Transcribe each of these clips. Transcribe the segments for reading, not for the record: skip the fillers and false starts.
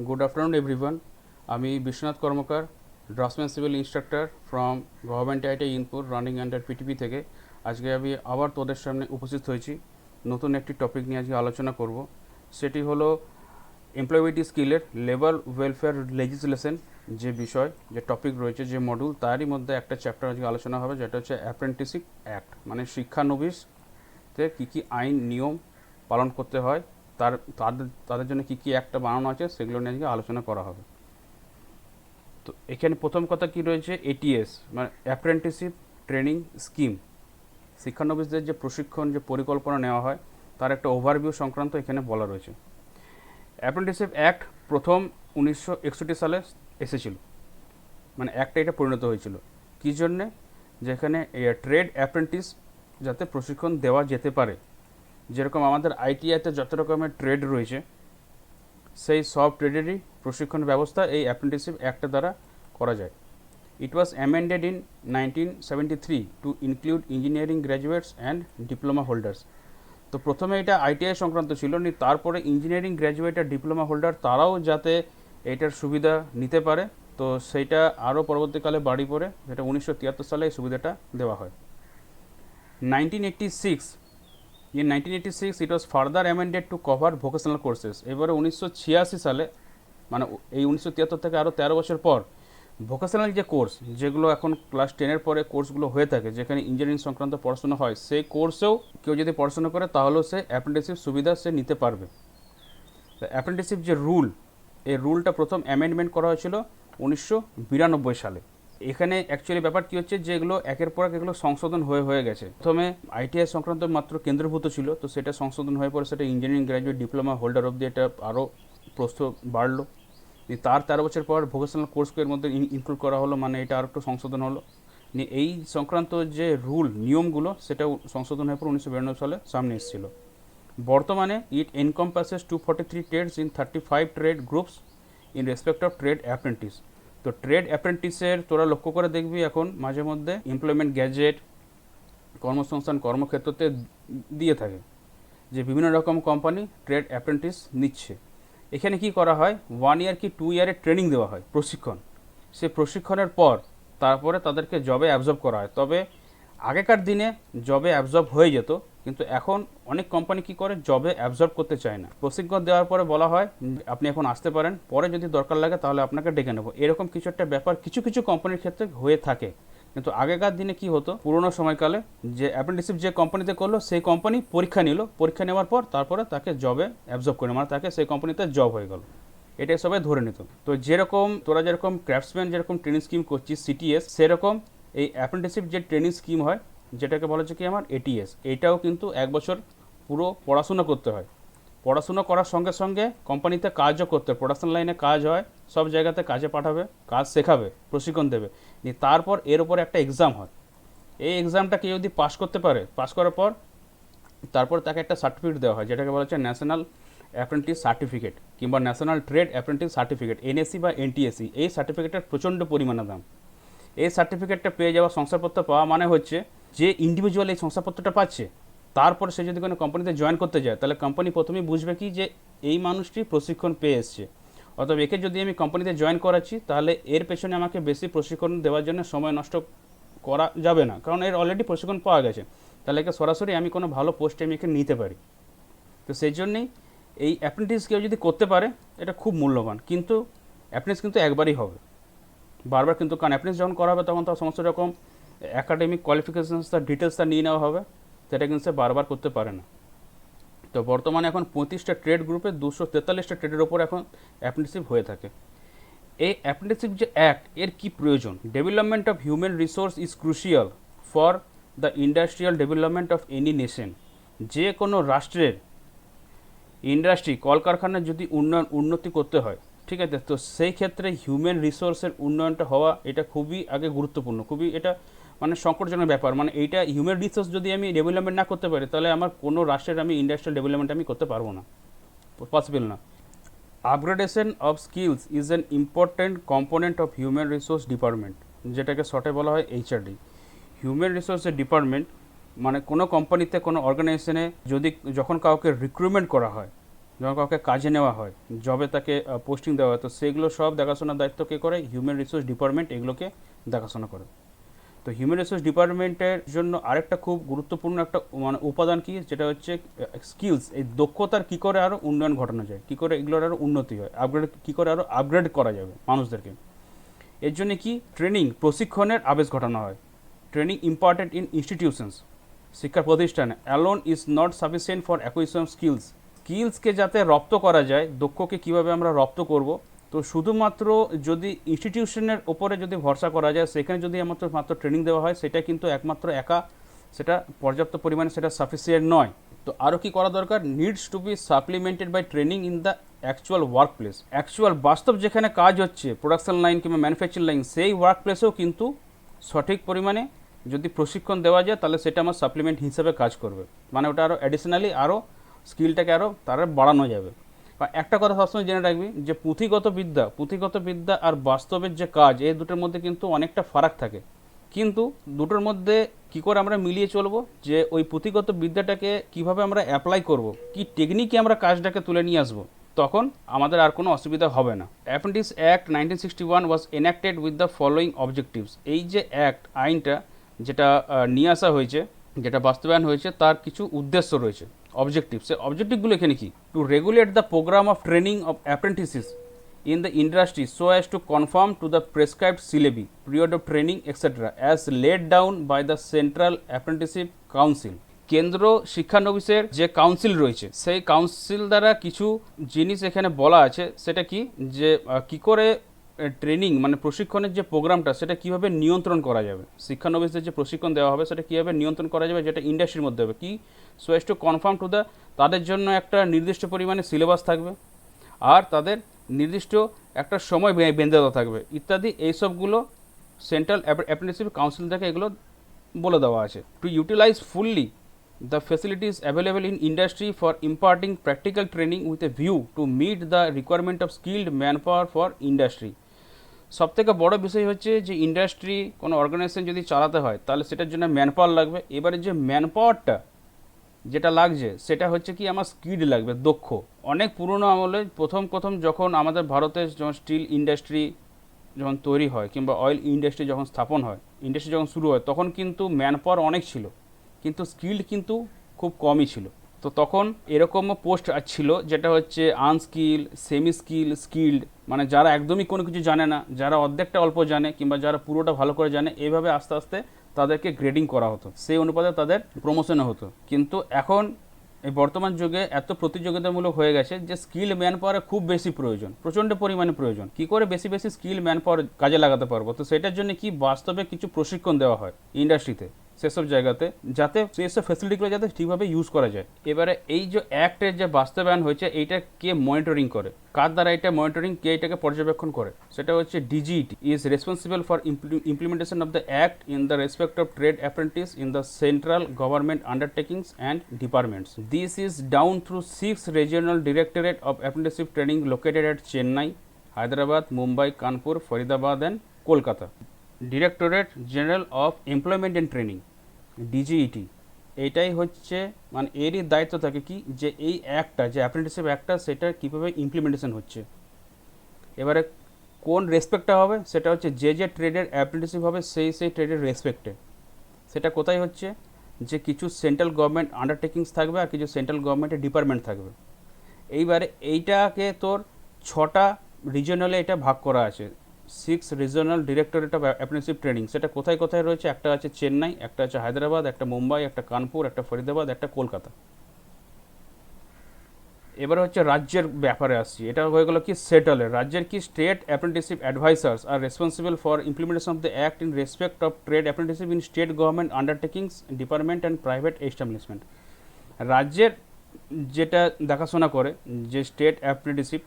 Good afternoon, everyone. আমি Biswanath Karmakar, draftsman civil instructor from government ITI Inpur running under PTP থেকে। আজকে আমি আবার তোদের সামনে উপস্থিত হয়েছি নতুন একটি টপিক নিয়ে আজকে আলোচনা করব। সেটি হলো এমপ্লয়িবিলিটি স্কিলের লেবার ওয়েলফেয়ার লেজিসলেশন যে বিষয়, যে টপিক রয়েছে, যে মডিউল, তারই মধ্যে একটা চ্যাপ্টার আজকে আলোচনা হবে, যেটা হচ্ছে অ্যাপ্রেন্টিসশিপ অ্যাক্ট, মানে শিক্ষানবিশতে কী কী আইন নিয়ম পালন করতে হয়, তাদের জন্য কী কী একটা বানানো আছে, সেগুলো নিয়ে আজকে আলোচনা করা হবে। তো এখানে প্রথম কথা কি রয়েছে, এটিএস মানে অ্যাপ্রেন্টিসশিপ ট্রেনিং স্কিম। শিক্ষানবিশদের যে প্রশিক্ষণ, যে পরিকল্পনা নেওয়া হয়, তার একটা ওভারভিউ সংক্রান্ত এখানে বলা রয়েছে। অ্যাপ্রেন্টিসশিপ অ্যাক্ট প্রথম 1961 সালে এসেছিল, মানে অ্যাক্টে এটা পরিণত হয়েছিল কী জন্যে, যেখানে ট্রেড অ্যাপ্রেন্টিস যাতে প্রশিক্ষণ দেওয়া যেতে পারে। যেরকম আমাদের আইটিআইতে যত রকমের ট্রেড রয়েছে, সেই সব ট্রেডেরই প্রশিক্ষণ ব্যবস্থা এই অ্যাপ্রেন্টিসশিপ অ্যাক্টের দ্বারা করা যায়। It was amended in 1973 to include engineering graduates and diploma holders. তো প্রথমে এটা আইটিআই সংক্রান্ত ছিল, তারপরে ইঞ্জিনিয়ারিং গ্র্যাজুয়েট আর ডিপ্লোমা হোল্ডার তারাও যাতে এটার সুবিধা নিতে পারে, তো সেইটা আরও পরবর্তীকালে বাড়ি পড়ে, যেটা 1973 সালে এই সুবিধাটা দেওয়া হয়। 1986 In 1986 it was further amended to cover vocational courses. এবারে 1986 সালে, মানে এই 1973 থেকে আরও 13 বছর পর, ভোকেশনাল যে কোর্স, যেগুলো এখন ক্লাস 10-এর পরে কোর্সগুলো হয়ে থাকে, যেখানে ইঞ্জিনিয়ারিং সংক্রান্ত পড়াশোনা হয়, সেই কোর্সেও কেউ যদি পড়াশোনা করে তাহলেও সে অ্যাপ্রেন্টিসশিপ সুবিধা সে নিতে পারবে। অ্যাপ্রেন্টিসশিপ যে রুল, এই রুলটা প্রথম অ্যামেন্ডমেন্ট করা হয়েছিল 1992 সালে। এখানে অ্যাকচুয়ালি ব্যাপার কী হচ্ছে, যে এগুলো একের পর এক এগুলো সংশোধন হয়ে গেছে। প্রথমে আইটিআই সংক্রান্ত মাত্র কেন্দ্রভূত ছিল, তো সেটা সংশোধন হয়ে পরে সেটা ইঞ্জিনিয়ারিং গ্র্যাজুয়েট ডিপ্লোমা হোল্ডার অবধি এটা আরও প্রস্থ বাড়লো। তার 13 বছর পর ভোকেশনাল কোর্সকে এর মধ্যে ইনক্লুড করা হলো, মানে এটা আর একটু সংশোধন হলো। এই সংক্রান্ত যে রুল নিয়মগুলো, সেটা সংশোধন হয়ে পর 1992 সালে সামনে এসেছিল। বর্তমানে it encompasses 243 trades in 35 trade groups in respect of trade apprentice. তো ট্রেড অ্যাপ্রেন্টিসের তোরা লক্ষ্য করে দেখবি এখন মাঝে মধ্যে এমপ্লয়মেন্ট গ্যাজেট, কর্মসংস্থান, কর্মক্ষেত্রতে দিয়ে থাকে যে বিভিন্ন রকম কোম্পানি ট্রেড অ্যাপ্রেন্টিস নিচ্ছে। এখানে কি করা হয়, 1 ইয়ার কি 2 ইয়ারের ট্রেনিং দেওয়া হয়, প্রশিক্ষণ। সে প্রশিক্ষণের পর তারপরে তাদেরকে জবে অ্যাবজর্ব করা হয়। তবে আগেকার দিনে জবে অ্যাবজর্ব হয়ে যেত, কিন্তু এখন অনেক কোম্পানি কি করে, জবে অ্যাবজর্ব করতে চায় না। প্রশিক্ষণ দেওয়ার পরে বলা হয় আপনি এখন আসতে পারেন, পরে যদি দরকার লাগে তাহলে আপনাকে ডেকে নেবো। এরকম কিছু একটা ব্যাপার কিছু কিছু কোম্পানির ক্ষেত্রে হয়ে থাকে। কিন্তু আগেকার দিনে কি হতো, পুরোনো সময়কালে যে অ্যাপ্রেন্টিসশিপ যে কোম্পানিতে করলো, সেই কোম্পানি পরীক্ষা নিল, পরীক্ষা নেওয়ার পর তারপরে তাকে জবে অ্যাবজর্ব করে, মানে তাকে সেই কোম্পানিতে জব হয়ে গেল, এটাই সবাই ধরে নিত। তো যেরকম তোরা যেরকম ক্রাফটসম্যান যেরকম ট্রেনিং স্কিম করছিস সিটিএস, সেরকম এই অ্যাপ্রেন্টিসশিপ যে ট্রেনিং স্কিম হয়, যেটাকে বলা হচ্ছে কি আমার এটিএস, এটাও কিন্তু 1 বছর পুরো পড়াশোনা করতে হয়। পড়াশুনো করার সঙ্গে সঙ্গে কোম্পানিতে কাজও করতে হয়, প্রোডাকশন লাইনে কাজ হয়, সব জায়গাতে কাজে পাঠাবে, কাজ শেখাবে, প্রশিক্ষণ দেবে। তারপর এর উপর একটা এক্সাম হয়। এই এক্সামটা কেউ যদি পাস করতে পারে, পাস করার পর তারপর তাকে একটা সার্টিফিকেট দেওয়া হয়, যেটাকে বলা হচ্ছে ন্যাশনাল অ্যাপ্রেন্টিস সার্টিফিকেট কিংবা national trade apprentice certificate, NSC বা এনটিএসসি। এই সার্টিফিকেটের প্রচণ্ড পরিমাণে দাম। এই সার্টিফিকেটটা পেয়ে যাওয়া, শংসাপত্র পাওয়া মানে হচ্ছে যে ইন্ডিভিজুয়াল এই শংসাপত্রটা পাচ্ছে, তারপর সে যদি কোনো কোম্পানিতে জয়েন করতে যায়, তাহলে কোম্পানি প্রথমেই বুঝবে কি যে এই মানুষটি প্রশিক্ষণ পেয়ে এসছে। অতএব একে যদি আমি কোম্পানিতে জয়েন করাচ্ছি, তাহলে এর পেছনে আমাকে বেশি প্রশিক্ষণ দেওয়ার জন্য সময় নষ্ট করা যাবে না, কারণ এর অলরেডি প্রশিক্ষণ পাওয়া গেছে। তাহলে একে সরাসরি আমি কোনো ভালো পোস্টে আমি একে নিতে পারি। তো সেই জন্যেই এই অ্যাপ্রেন্টিস কেউ যদি করতে পারে, এটা খুব মূল্যবান। কিন্তু অ্যাপ্রেন্টিস কিন্তু একবারই হবে, বারবার কিন্তু, কারণ অ্যাপ্রেন্টিস যখন করা হবে তখন তার সমস্ত রকম অ্যাকাডেমিক কোয়ালিফিকেশানস, তার ডিটেলসটা নিয়ে নেওয়া হবে, সেটা কিন্তু সে বারবার করতে পারে না। তো বর্তমানে এখন 35টা ট্রেড গ্রুপে 243টা ট্রেডের ওপর এখন অ্যাপ্রেন্টিসশিপ হয়ে থাকে। এই অ্যাপ্রেন্টিসশিপ যে অ্যাক্ট, এর কি প্রয়োজন, development of human resource is crucial for the industrial development of any nation. যে কোনো রাষ্ট্রের ইন্ডাস্ট্রি, কলকারখানার যদি উন্নতি করতে হয়, ঠিক আছে, তো সেই ক্ষেত্রে হিউম্যান রিসোর্সের উন্নয়নটা হওয়া এটা খুবই আগে গুরুত্বপূর্ণ, খুবই এটা মানে সংকটজনক ব্যাপার। মানে এইটা হিউম্যান রিসোর্স যদি আমি ডেভেলপমেন্ট না করতে পারি, তাহলে আমার কোনো রাষ্ট্রের আমি ইন্ডাস্ট্রিয়াল ডেভেলপমেন্ট আমি করতে পারবো না, পসিবল না। Upgradation of skills is an important component of human resource department, যেটাকে শর্টে বলা হয় এইচআরডি। হিউম্যান রিসোর্সের ডিপার্টমেন্ট মানে কোনো কোম্পানিতে, কোনো অর্গানাইজেশনে যদি যখন কাউকে রিক্রুটমেন্ট করা হয়, যখন কাউকে কাজে নেওয়া হয়, জবে তাকে পোস্টিং দেওয়া হয়, তো সেগুলো সব দেখাশোনার দায়িত্ব কে করে? হিউম্যান রিসোর্স ডিপার্টমেন্ট এগুলোকে দেখাশোনা করে। তো হিউম্যান রিসোর্স ডিপার্টমেন্টের জন্য আরেকটা খুব গুরুত্বপূর্ণ একটা মানে উপাদান কি, যেটা হচ্ছে স্কিলস। এই দক্ষতার কী করে আরও উন্নয়ন ঘটানো যায়, কী করে এগুলোর আরও উন্নতি হয়, আপগ্রেড কী করে আরও আপগ্রেড করা যাবে মানুষদেরকে। এর জন্য কি ট্রেনিং, প্রশিক্ষণের আবেশ ঘটানো হয়। ট্রেনিং ইম্পর্টেন্ট ইন ইনস্টিটিউশনস, শিক্ষা প্রতিষ্ঠানে alone is not sufficient for acquisition skills. স্কিলসকে যাতে রপ্ত করা যায়, দক্ষকে কিভাবে আমরা রপ্ত করব, তো শুধুমাত্র যদি ইনস্টিটিউশনের ওপরে যদি ভরসা করা যায়, সেখানে যদি মাত্র ট্রেনিং দেওয়া হয়, সেটা কিন্তু একমাত্র একা সেটা পর্যাপ্ত পরিমাণে সেটা সাফিসিয়েন্ট নয়। তো আরও কি করা দরকার? Needs to be supplemented by training in the actual work place. Actual বাস্তব যেখানে কাজ হচ্ছে, প্রোডাকশন লাইন কিংবা ম্যানুফ্যাকচারিং লাইন, সেই ওয়ার্ক প্লেসেও কিন্তু সঠিক পরিমাণে যদি প্রশিক্ষণ দেওয়া যায়, তাহলে সেটা আমার সাপ্লিমেন্ট হিসেবে কাজ করবে। মানে ওটা আরও অ্যাডিশনালি আরও স্কিলটাকে আরও তারা বাড়ানো যাবে। বা একটা কথা সবসময় জেনে রাখবি যে পুঁথিগত বিদ্যা আর বাস্তবের যে কাজ, এই দুটোর মধ্যে কিন্তু অনেকটা ফারাক থাকে। কিন্তু দুটোর মধ্যে কি করে আমরা মিলিয়ে চলবো, যে ওই পুঁথিগত বিদ্যাটাকে কিভাবে আমরা অ্যাপ্লাই করব, কি টেকনিকে আমরা কাজটাকে তুলে নিয়ে আসবো, তখন আমাদের আর কোনো অসুবিধা হবে না। Apprentice act 1961 was enacted with the following objectives. এই যে অ্যাক্ট, আইনটা যেটা নিয়ে আসা হয়েছে, যেটা বাস্তবায়ন হয়েছে, তার কিছু উদ্দেশ্য রয়েছে, অবজেক্টিভ। সে অবজেক্টিভগুলো এখানে কি? To regulate the programme of training of apprentices in the industry so as to conform to the prescribed syllabi, period of training, etc., as laid down by the Central Apprenticeship Council. কেন্দ্র শিক্ষানবিশের যে council রয়েছে, সেই council দ্বারা কিছু জিনিস এখানে বলা আছে। সেটা কি, যে কি করে ট্রেনিং মানে প্রশিক্ষণের যে প্রোগ্রামটা, সেটা কীভাবে নিয়ন্ত্রণ করা যাবে, শিক্ষানবিশদের যে প্রশিক্ষণ দেওয়া হবে সেটা কীভাবে নিয়ন্ত্রণ করা যাবে, যেটা ইন্ডাস্ট্রির মধ্যে হবে। কি, so S to confirm to the, তাদের জন্য একটা নির্দিষ্ট পরিমাণে সিলেবাস থাকবে, আর তাদের নির্দিষ্ট একটা সময় বেঁধে দেওয়া থাকবে ইত্যাদি। এইসবগুলো সেন্ট্রাল অ্যাপ্রেন্টিসশিপ কাউন্সিল থেকে এগুলো বলে দেওয়া আছে। To utilise fully the facilities available in industry for imparting practical training with a view to meet the requirement of skilled manpower for industry. সবথেকে বড় বিষয় হচ্ছে যে ইন্ডাস্ট্রি কোনো অর্গানাইজেশন যদি চালাতে হয়, তাহলে সেটার জন্য ম্যান পাওয়ার লাগবে। এবারে যে ম্যান পাওয়ারটা যেটা লাগছে, সেটা হচ্ছে কি, আমার স্কিল লাগবে, দক্ষ। অনেক পুরনো আমলে প্রথম যখন আমাদের ভারতে যখন স্টিল ইন্ডাস্ট্রি যখন তৈরি হয়, কিংবা অয়েল ইন্ডাস্ট্রি যখন স্থাপন হয়, ইন্ডাস্ট্রি যখন শুরু হয়, তখন কিন্তু ম্যান পাওয়ার অনেক ছিল, কিন্তু স্কিল্ড কিন্তু খুব কমই ছিল। তো তখন এরকমও পোস্ট ছিল, যেটা হচ্ছে আনস্কিল, সেমি স্কিল, স্কিল্ড, মানে যারা একদমই কোনো কিছু জানে না, যারা অর্ধেকটা অল্প জানে, কিংবা যারা পুরোটা ভালো করে জানে, এইভাবে আস্তে আস্তে তাদেরকে গ্রেডিং করা হতো, সেই অনুপাতে তাদের প্রমোশনও হতো। কিন্তু এখন এই বর্তমান যুগে এত প্রতিযোগিতামূলক হয়ে গেছে যে স্কিল ম্যান পাওয়ারের খুব বেশি প্রয়োজন, প্রচণ্ড পরিমাণে প্রয়োজন। কি করে বেশি স্কিল ম্যান পাওয়ার কাজে লাগাতে পারবো? তো সেটার জন্য কি বাস্তবে কিছু প্রশিক্ষণ দেওয়া হয় ইন্ডাস্ট্রিতে, সেসব জায়গাতে, যাতে সেসব ফ্যাসিলিটিগুলো যাতে ঠিকভাবে ইউজ করা যায়। এবারে এই যে অ্যাক্টের যে বাস্তবায়ন হয়েছে, এইটা কে মনিটরিং করে, কার দ্বারা এটা মনিটরিং, কে এটাকে পর্যবেক্ষণ করে? সেটা হচ্ছে DGET is responsible for implementation of the act in the respect of trade apprentice in the central government undertakings and departments. This is done through 6 regional directorate of apprenticeship training located at Chennai, Hyderabad, Mumbai, Kanpur, Faridabad and Kolkata. Directorate general of employment and training, DGET, এইটাই হচ্ছে মানে এরই দায়িত্ব থাকে কি, যে এই অ্যাক্টটা, যে অ্যাপ্রেন্টিসশিপ অ্যাক্টটা, সেটা কীভাবে ইমপ্লিমেন্টেশন হচ্ছে। এবারে কোন রেসপেক্টটা হবে, সেটা হচ্ছে যে ট্রেডের অ্যাপ্রেন্টিসশিপ হবে, সেই ট্রেডের রেসপেক্টে। সেটা কোথায় হচ্ছে, যে কিছু সেন্ট্রাল গভর্নমেন্ট আন্ডারটেকিংস থাকবে, আর কিছু সেন্ট্রাল গভর্নমেন্টের ডিপার্টমেন্ট থাকবে। এইবারে এইটাকে তোর 6টা রিজনালে এটা ভাগ করা আছে, 6 regional directorate of apprenticeship training. সেটা কোথায় কোথায় রয়েছে? একটা আছে চেন্নাই, একটা আছে হায়দ্রাবাদ, একটা মুম্বাই, একটা কানপুর, একটা ফরিদাবাদ, একটা কলকাতা। এবারে হচ্ছে রাজ্যের ব্যাপারে আসছি। এটা হয়ে গেল কি সেটেলের। রাজ্যের কি, state apprenticeship advisers are responsible for implementation of the act in respect of trade apprenticeship in state government undertakings, department and private establishment. রাজ্যের যেটা দেখাশোনা করে, যে স্টেট অ্যাপ্রেন্টিসশিপ,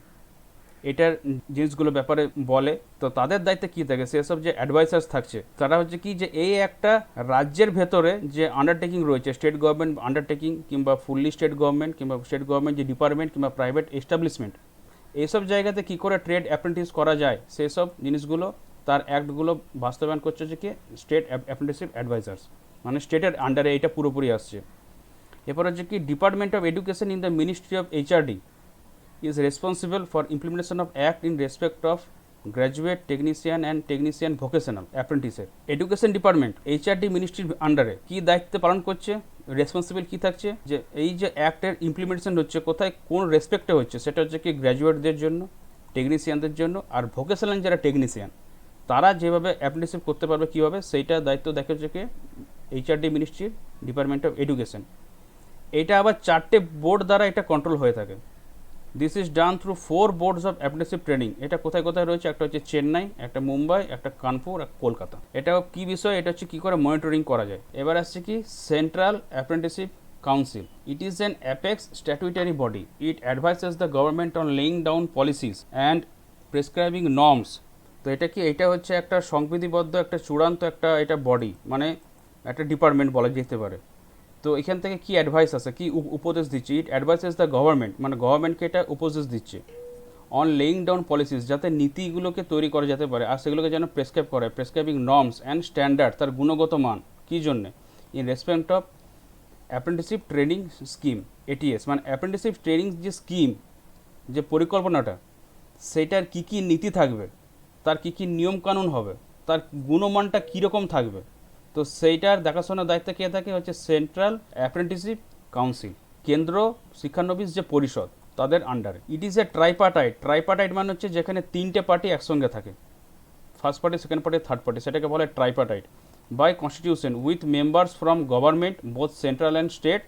এটার জিনিসগুলো ব্যাপারে বলে, তো তাদের দায়িত্বে কী থাকে, সেসব যে অ্যাডভাইসার্স থাকছে, তারা হচ্ছে কি, যে এই একটা রাজ্যের ভেতরে যে আন্ডারটেকিং রয়েছে, স্টেট গভর্নমেন্ট আন্ডারটেকিং, কিংবা ফুললি স্টেট গভর্নমেন্ট, কিংবা স্টেট গভর্নমেন্ট যে ডিপার্টমেন্ট, কিংবা প্রাইভেট এস্টাবলিশমেন্ট, এইসব জায়গাতে কী করে ট্রেড অ্যাপ্রেন্টিস করা যায়, সেই সব জিনিসগুলো, তার অ্যাক্টগুলো বাস্তবায়ন করছে যে কি, স্টেট অ্যাপ্রেন্টিসশিপ অ্যাডভাইসার্স, মানে স্টেটের আন্ডারে এইটা পুরোপুরি আসছে। এরপর হচ্ছে কি, department of education in the ministry of HRD is responsible for implementation of act in respect of graduate technician and technician vocational অ্যাপ্রেন্টিসের এডুকেশন ডিপার্টমেন্ট এইচআরডি মিনিস্ট্রির আন্ডারে কী দায়িত্ব পালন করছে, রেসপন্সিবল কী থাকছে, যে এই যে অ্যাক্টের ইমপ্লিমেন্টেশন হচ্ছে কোথায় কোন রেসপেক্টে হচ্ছে, সেটা হচ্ছে কি গ্র্যাজুয়েটদের জন্য, টেকনিশিয়ানদের জন্য, আর ভোকেশনাল যারা টেকনিশিয়ান তারা যেভাবে অ্যাপ্রেন্টিসশিপ করতে পারবে কীভাবে, সেইটা দায়িত্ব দেখা হচ্ছে কি এইচআরডি মিনিস্ট্রির ডিপার্টমেন্ট অফ এডুকেশন। এটা আবার 4টে বোর্ড দ্বারা এটা কন্ট্রোল হয়ে থাকে। This is done through 4 boards of apprenticeship training. এটা কোথায় কোথায় রয়েছে, একটা হচ্ছে চেন্নাই, একটা মুম্বাই, একটা কানপুর, আর কলকাতা। এটা কী বিষয়, এটা হচ্ছে কী করে মনিটরিং করা যায়। এবার আসছে কি central apprenticeship council. It is an apex statutory body. It advises the government on laying down policies and prescribing norms. তো এটা কি, এটা হচ্ছে একটা সংবিধিবদ্ধ একটা চূড়ান্ত একটা এটা বডি, মানে একটা ডিপার্টমেন্ট বলা যেতে পারে। তো এখান থেকে কি অ্যাডভাইস আছে, কি উপদেশ দিচ্ছে, ইট অ্যাডভাইসেস দ্য গভর্নমেন্ট, মানে গভর্নমেন্টকে এটা উপদেশ দিচ্ছে অন লেইং ডাউন পলিসিস, যাতে নীতিগুলোকে তৈরি করা যেতে পারে আর সেগুলোকে যেন প্রেসক্রাইব করে, প্রেসক্রাইবিং নর্মস অ্যান্ড স্ট্যান্ডার্ড, তার গুণগত মান কী জন্যে, in respect of apprenticeship training scheme ATS, মানে অ্যাপ্রেন্টিসশিপ ট্রেনিং যে স্কিম, যে পরিকল্পনাটা, সেটার কী কী নীতি থাকবে, তার কী কী নিয়মকানুন হবে, তার গুণমানটা কীরকম থাকবে। তো সেইটার দেখাশোনার দায়িত্ব কে থাকে, হচ্ছে সেন্ট্রাল অ্যাপ্রেন্টিসশিপ কাউন্সিল, কেন্দ্র শিক্ষানবিশ যে পরিষদ, তাদের আন্ডারে। It is a ট্রাইপার্টাইট। ট্রাইপার্টাইট মানে হচ্ছে যেখানে 3টে পার্টি একসঙ্গে থাকে, first party, second party, third party, সেটাকে বলে tripartite. By constitution with members from government both central and state,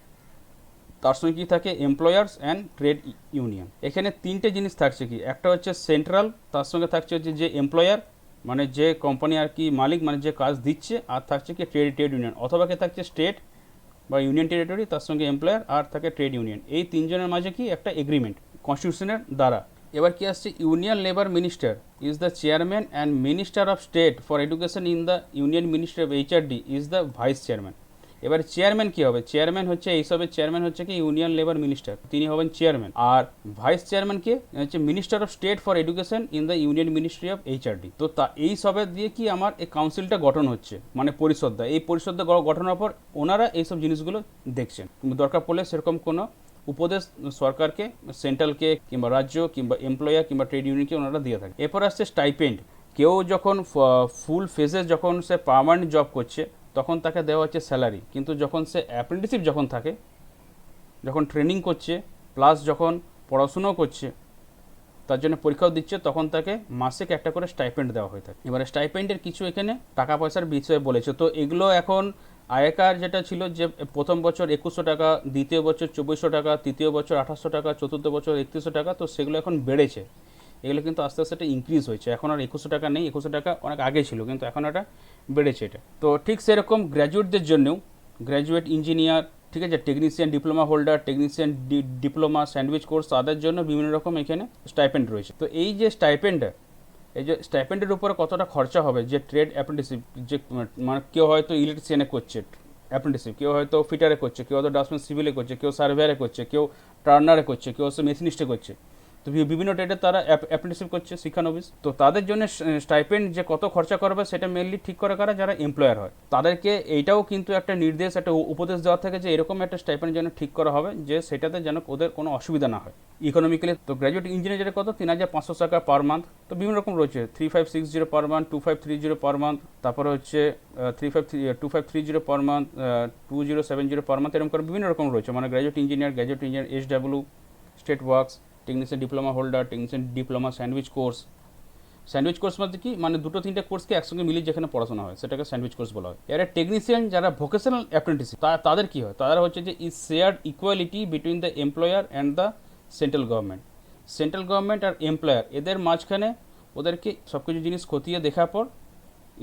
তার সঙ্গে কী থাকে, এমপ্লয়ার্স অ্যান্ড ট্রেড ইউনিয়ন। এখানে 3টে জিনিস থাকছে কি, একটা হচ্ছে সেন্ট্রাল, তার সঙ্গে থাকছে হচ্ছে যে এমপ্লয়ার, মানে যে কোম্পানি আর কি মালিক, মানে যে কাজ দিচ্ছে, আর থাকছে কি ট্রেড ইউনিয়ন, অথবা কে থাকছে স্টেট বা ইউনিয়ন টেরিটরি, তার সঙ্গে এমপ্লয়ার, আর থাকে ট্রেড ইউনিয়ন। এই 3জনের মাঝে কি একটা এগ্রিমেন্ট কনস্টিটিউশনের দ্বারা। এবার কি আসছে, union labour minister is the chairman and minister of state for education in the union ministry of HRD is the vice chairman. এবার চেয়ারম্যান কী হবে, চেয়ারম্যান হচ্ছে এইসবের চেয়ারম্যান হচ্ছে কি ইউনিয়ন লেবার মিনিস্টার, তিনি হবেন চেয়ারম্যান। আর ভাইস চেয়ারম্যান কে হচ্ছে minister of state for education in the union ministry of HRD. তো তা এই সবের দিয়ে কি আমার এই কাউন্সিলটা গঠন হচ্ছে, মানে পরিষদটা, এই পরিষদটা গঠনের পর ওনারা এইসব জিনিসগুলো দেখছেন, দরকার পড়লে সেরকম কোনো উপদেশ সরকারকে, সেন্ট্রালকে, কিংবা রাজ্য, কিংবা এমপ্লয়ার, কিংবা ট্রেড ইউনিয়নকে ওনারা দিয়ে থাকে। এরপর আসছে স্টাইপেন্ড। কেউ যখন ফুল ফেজে যখন সে পার্মানেন্ট জব করছে তখন তাকে দেওয়া হচ্ছে স্যালারি, কিন্তু যখন সে অ্যাপ্রেন্টিসশিপ যখন থাকে, যখন ট্রেনিং করছে প্লাস যখন পড়াশুনোও করছে, তার জন্য পরীক্ষাও দিচ্ছে, তখন তাকে মাসিক একটা করে স্টাইপেন্ড দেওয়া হয়ে থাকে। এবারে স্টাইপেন্ডের কিছু এখানে টাকা পয়সার বিষয়ে বলেছে। তো এগুলো এখন আগেকার যেটা ছিল যে প্রথম বছর 2100 টাকা, দ্বিতীয় বছর 2400 টাকা, তৃতীয় বছর 2800 টাকা, চতুর্থ বছর 3100 টাকা, তো সেগুলো এখন বেড়েছে। এগুলো কিন্তু আস্তে আস্তে একটা ইনক্রিজ হয়েছে, এখন আর 2100 টাকা নেই, 2100 টাকা অনেক আগে ছিল, কিন্তু এখন এটা বেড়েছে এটা। তো ঠিক সেরকম গ্র্যাজুয়েটদের জন্যও, গ্র্যাজুয়েট ইঞ্জিনিয়ার, ঠিক আছে, technician diploma holder, technician diploma, sandwich course, তাদের জন্য বিভিন্ন রকম এখানে স্টাইপেন্ড রয়েছে। তো এই যে স্টাইপেন্ডটা, এই যে স্টাইপেন্ডের উপরে কতটা খরচা হবে, যে ট্রেড অ্যাপ্রেন্টিসশিপ, যে মানে কেউ হয়তো ইলেকট্রিশিয়ানে করছে অ্যাপ্রেন্টিসশিপ, কেউ হয়তো ফিটারে করছে, কেউ হয়তো ডাস্টম্যান সিভিলে করছে, কেউ সার্ভেয়ারে করছে, কেউ টার্নারে করছে, কেউ হচ্ছে মেশিনিস্টে করছে, তো বিভিন্ন ট্রেডে তারা অ্যাপ্রেন্টিসশিপ করছে শিক্ষানবিশ। তো তাদের জন্য স্টাইপেন্ড যে কত খরচা করবে সেটা মেনলি ঠিক করে কারা, যারা এমপ্লয়ার হয় তাদেরকে এইটাও কিন্তু একটা নির্দেশ, একটা উপদেশ দেওয়া থাকে যে এরকম একটা স্টাইপেন্ড যেন ঠিক করা হবে, যে সেটাতে যেন ওদের কোনো অসুবিধা না হয় ইকোনমিক্যালি। তো গ্র্যাজুয়েট ইঞ্জিনিয়ারের কত 3500 টাকা পার মান্থ। তো বিভিন্ন রকম রয়েছে, 3560 পার মান্থ, 2530 পার মান্থ, তারপরে হচ্ছে 2530 পার মান্থ, 2070 পার মান্থ, এরকম করে বিভিন্ন রকম রয়েছে। মানে graduate engineer SW, state works, technician diploma holder, technician diploma sandwich course. Sandwich course মধ্যে কি, মানে 2-3টে কোর্সকে একসঙ্গে মিলিয়ে যেখানে পড়াশোনা হয় সেটাকে স্যান্ডউইচ কোর্স বলা হয়। এর টেকনিশিয়ান যারা ভোকেশনাল অ্যাপ্রেন্টিসশিপ, তাদের কি হয়, তারা হচ্ছে যে is shared equality between the employer and the central government. Central government আর এমপ্লয়ার, এদের মাঝখানে ওদেরকে সব কিছু জিনিস খতিয়ে দেখার পর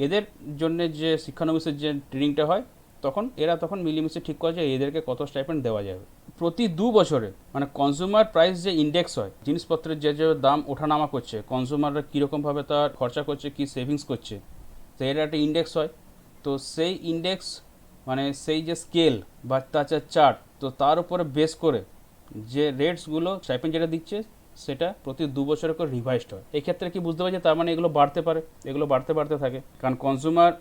এদের জন্য যে শিক্ষানবিশের যে ট্রেনিংটা হয়, তখন এরা তখন মিলিমিশে ঠিক করে যে এদেরকে কত স্টাইপেন্ড দেওয়া যাবে। প্রতি 2 বছরে মানে কনজিউমার প্রাইস যে ইন্ডেক্স হয়, জিনিসপত্রের যে যে দাম ওঠানামা করছে, কনজিউমাররা কীরকমভাবে তার খরচা করছে, কী সেভিংস করছে, তো এর একটা ইন্ডেক্স হয়। তো সেই ইন্ডেক্স মানে সেই যে স্কেল বা তার চার্ট, তো তার উপরে বেস করে যে রেটসগুলো স্টাইপেন্ড যেটা দিচ্ছে সেটা প্রতি 2 বছরে করে রিভাইজড হয়। এই ক্ষেত্রে কি বুঝতে পারছি, তার মানে এগুলো বাড়তে পারে, এগুলো বাড়তে থাকে, কারণ কনজিউমার